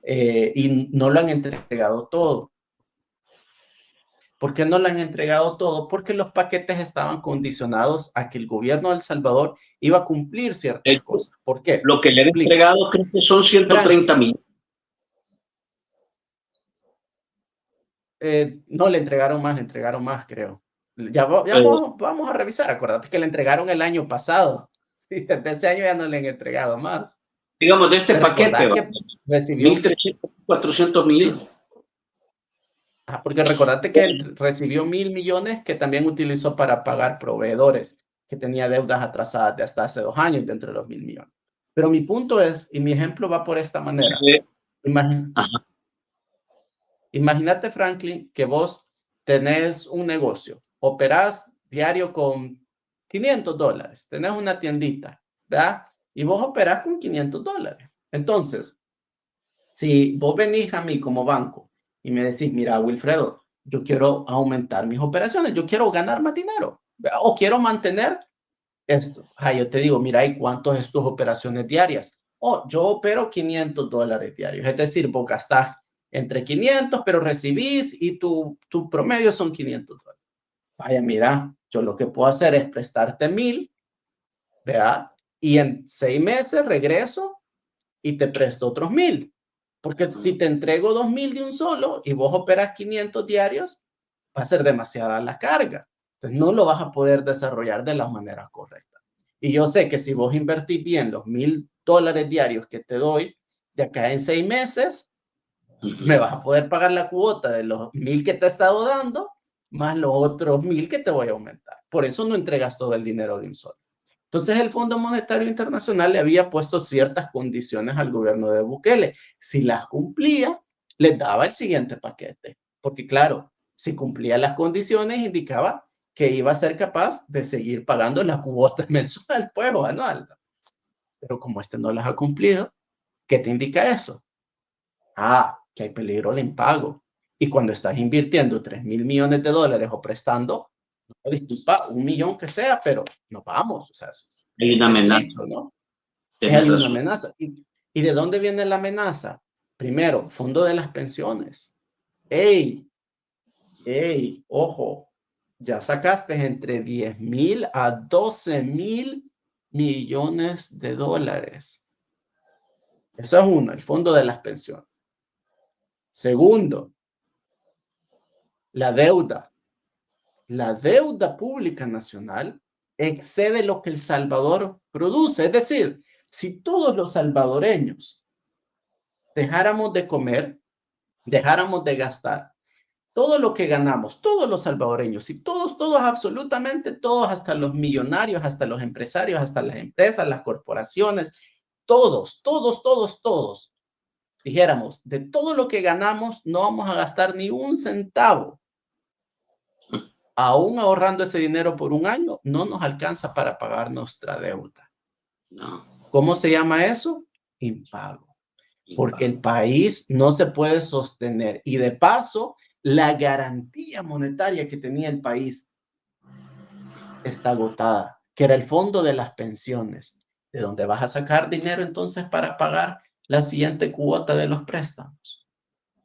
Y no lo han entregado todo. ¿Por qué no le han entregado todo? Porque los paquetes estaban condicionados a que el gobierno de El Salvador iba a cumplir ciertas cosas. ¿Por qué? Lo que le han Explico. entregado creo que son 130 millones. No, le entregaron más, creo. Ya vamos a revisar. Acuérdate que le entregaron el año pasado. Y desde ese año ya no le han entregado más. Digamos, de este paquete, Que recibió 1.300, 400 millones. Sí. Porque recordate que recibió 1.000 millones que también utilizó para pagar proveedores que tenía deudas atrasadas de hasta hace 2 años dentro de los 1.000 millones. Pero mi punto es, y mi ejemplo va por esta manera. Imagínate, Franklin, que vos tenés un negocio, operás diario con $500, tenés una tiendita, ¿verdad? Y vos operás con $500. Entonces, si vos venís a mí como banco y me decís, mira, Wilfredo, yo quiero aumentar mis operaciones, yo quiero ganar más dinero, ¿verdad? O quiero mantener esto. Yo te digo, mira, ¿y cuántos es tus operaciones diarias? Yo opero $500 diarios, es decir, vos gastás entre 500, pero recibís y tu promedio son $500. Mira, yo lo que puedo hacer es prestarte 1.000, ¿verdad? Y en 6 meses regreso y te presto otros 1.000. Porque si te entrego 2.000 de un solo y vos operas 500 diarios, va a ser demasiada la carga. Entonces no lo vas a poder desarrollar de la manera correcta. Y yo sé que si vos invertís bien los $1.000 diarios que te doy, de acá en 6 meses, me vas a poder pagar la cuota de los 1.000 que te he estado dando, más los otros 1.000 que te voy a aumentar. Por eso no entregas todo el dinero de un solo. Entonces el Fondo Monetario Internacional le había puesto ciertas condiciones al gobierno de Bukele. Si las cumplía, les daba el siguiente paquete. Porque claro, si cumplía las condiciones, indicaba que iba a ser capaz de seguir pagando la cuota mensual, pues, o anual. Pero como este no las ha cumplido, ¿qué te indica eso? Que hay peligro de impago. Y cuando estás invirtiendo 3.000 millones de dólares o prestando, no, disculpa, 1 millón que sea, pero nos vamos. O sea, hay una amenaza. ¿no? Hay una amenaza. ¿Y de dónde viene la amenaza? Primero, fondo de las pensiones. ¡Ey! Ojo, ya sacaste entre 10.000 a 12.000 millones de dólares. Eso es uno, el fondo de las pensiones. Segundo, la deuda. La deuda pública nacional excede lo que El Salvador produce. Es decir, si todos los salvadoreños dejáramos de comer, dejáramos de gastar, todo lo que ganamos, todos los salvadoreños, y todos, absolutamente todos, hasta los millonarios, hasta los empresarios, hasta las empresas, las corporaciones, todos, dijéramos, de todo lo que ganamos, no vamos a gastar ni un centavo. Aún ahorrando ese dinero por un año, no nos alcanza para pagar nuestra deuda. No. ¿Cómo se llama eso? Impago. Porque el país no se puede sostener. Y de paso, la garantía monetaria que tenía el país está agotada, que era el fondo de las pensiones. ¿De dónde vas a sacar dinero entonces para pagar la siguiente cuota de los préstamos?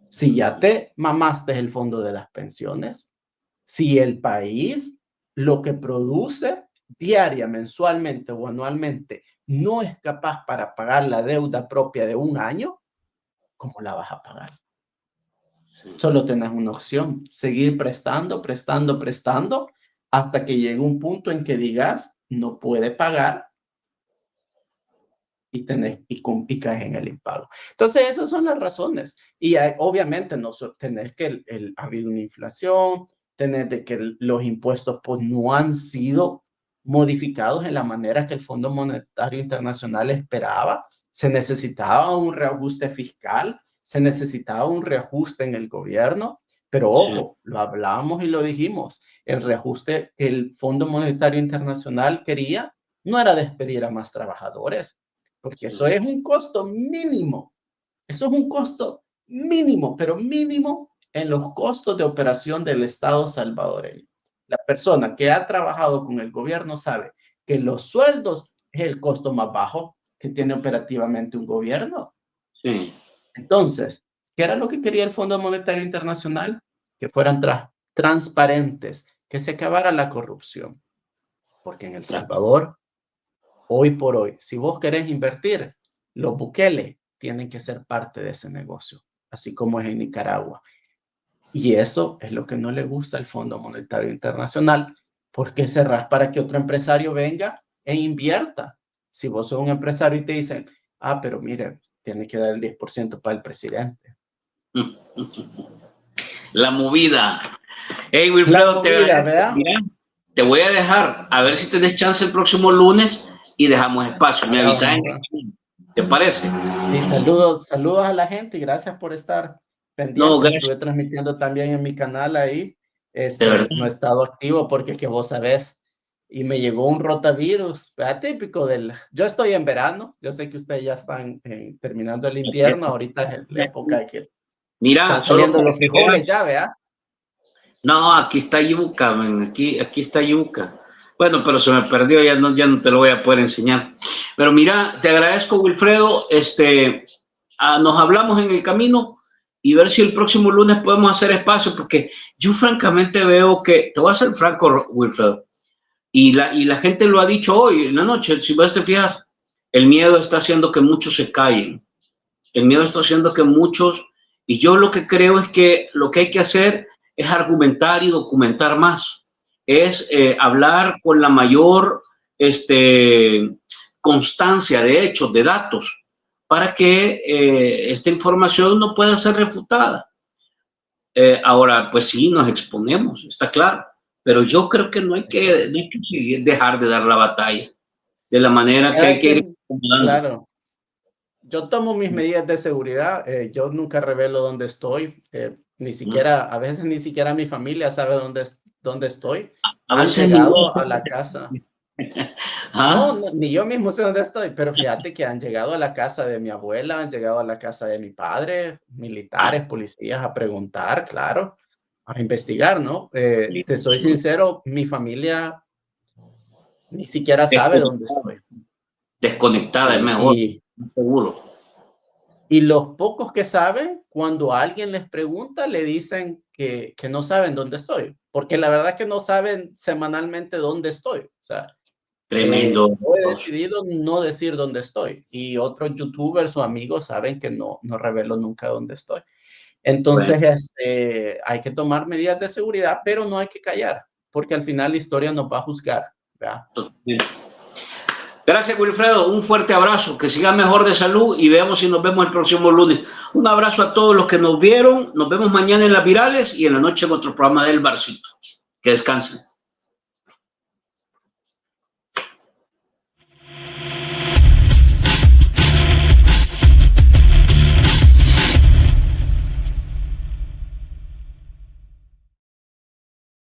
Si ya te mamaste el fondo de las pensiones, si el país lo que produce diaria, mensualmente o anualmente no es capaz para pagar la deuda propia de un año, ¿cómo la vas a pagar? Sí. Solo tenés una opción, seguir prestando, hasta que llegue un punto en que digas, no puede pagar y caes en el impago. Entonces, esas son las razones. Y obviamente tenés que ha habido una inflación, tenés de que los impuestos pues no han sido modificados en la manera que el Fondo Monetario Internacional esperaba. Se necesitaba un reajuste fiscal, se necesitaba un reajuste en el gobierno, pero ojo, lo hablábamos y lo dijimos, el reajuste que el Fondo Monetario Internacional quería no era despedir a más trabajadores, porque eso es un costo mínimo. Eso es un costo mínimo, pero mínimo en los costos de operación del Estado salvadoreño. La persona que ha trabajado con el gobierno sabe que los sueldos es el costo más bajo que tiene operativamente un gobierno. Sí. Entonces, ¿qué era lo que quería el Fondo Monetario Internacional? Que fueran transparentes, que se acabara la corrupción. Porque en El Salvador, hoy por hoy, si vos querés invertir, los Bukele tienen que ser parte de ese negocio, así como es en Nicaragua. Y eso es lo que no le gusta al Fondo Monetario Internacional, porque cerrás para que otro empresario venga e invierta. Si vos sos un empresario y te dicen, pero mire, tiene que dar el 10% para el presidente. La movida. Hey, Wilfredo, te voy a dejar a ver si tenés chance el próximo lunes y dejamos espacio. Me avisas. ¿Te parece? Y saludos a la gente y gracias por estar pendiente. No, estuve transmitiendo también en mi canal ahí. No he estado activo porque que vos sabés. Y me llegó un rotavirus, atípico yo estoy en verano, yo sé que ustedes ya están terminando el invierno, ahorita es la época que están saliendo los frijoles ya, ¿vea? No, aquí está yuca, man. Aquí está yuca. Bueno, pero se me perdió, ya no te lo voy a poder enseñar. Pero mira, te agradezco, Wilfredo. Nos hablamos en el camino y ver si el próximo lunes podemos hacer espacio, porque yo francamente veo que, te voy a ser franco, Wilfredo, y la gente lo ha dicho hoy en la noche, si vos te fijas, el miedo está haciendo que muchos se callen. El miedo está haciendo que muchos, y yo lo que creo es que lo que hay que hacer es argumentar y documentar más, es hablar con la mayor constancia de hechos, de datos, para que esta información no pueda ser refutada. Ahora, pues sí, nos exponemos, está claro, pero yo creo que no hay que dejar de dar la batalla de la manera que hay que ir. Claro. Yo tomo mis medidas de seguridad, yo nunca revelo dónde estoy, ni siquiera, a veces ni siquiera mi familia sabe dónde estoy. Han llegado a la casa. No, ni yo mismo sé dónde estoy, pero fíjate que han llegado a la casa de mi abuela, han llegado a la casa de mi padre, militares, policías, a preguntar, claro, a investigar, ¿no? Te soy sincero, mi familia ni siquiera sabe dónde estoy. Desconectada es mejor, seguro. Y los pocos que saben, cuando alguien les pregunta, le dicen que no saben dónde estoy, porque la verdad es que no saben semanalmente dónde estoy. O sea, tremendo. Yo he decidido no decir dónde estoy y otros youtubers o amigos saben que no revelo nunca dónde estoy. Entonces, bueno, hay que tomar medidas de seguridad, pero no hay que callar, porque al final la historia nos va a juzgar, ¿verdad? Gracias, Wilfredo. Un fuerte abrazo. Que siga mejor de salud y veamos si nos vemos el próximo lunes. Un abrazo a todos los que nos vieron. Nos vemos mañana en Las Virales y en la noche en otro programa del Barcito. Que descansen.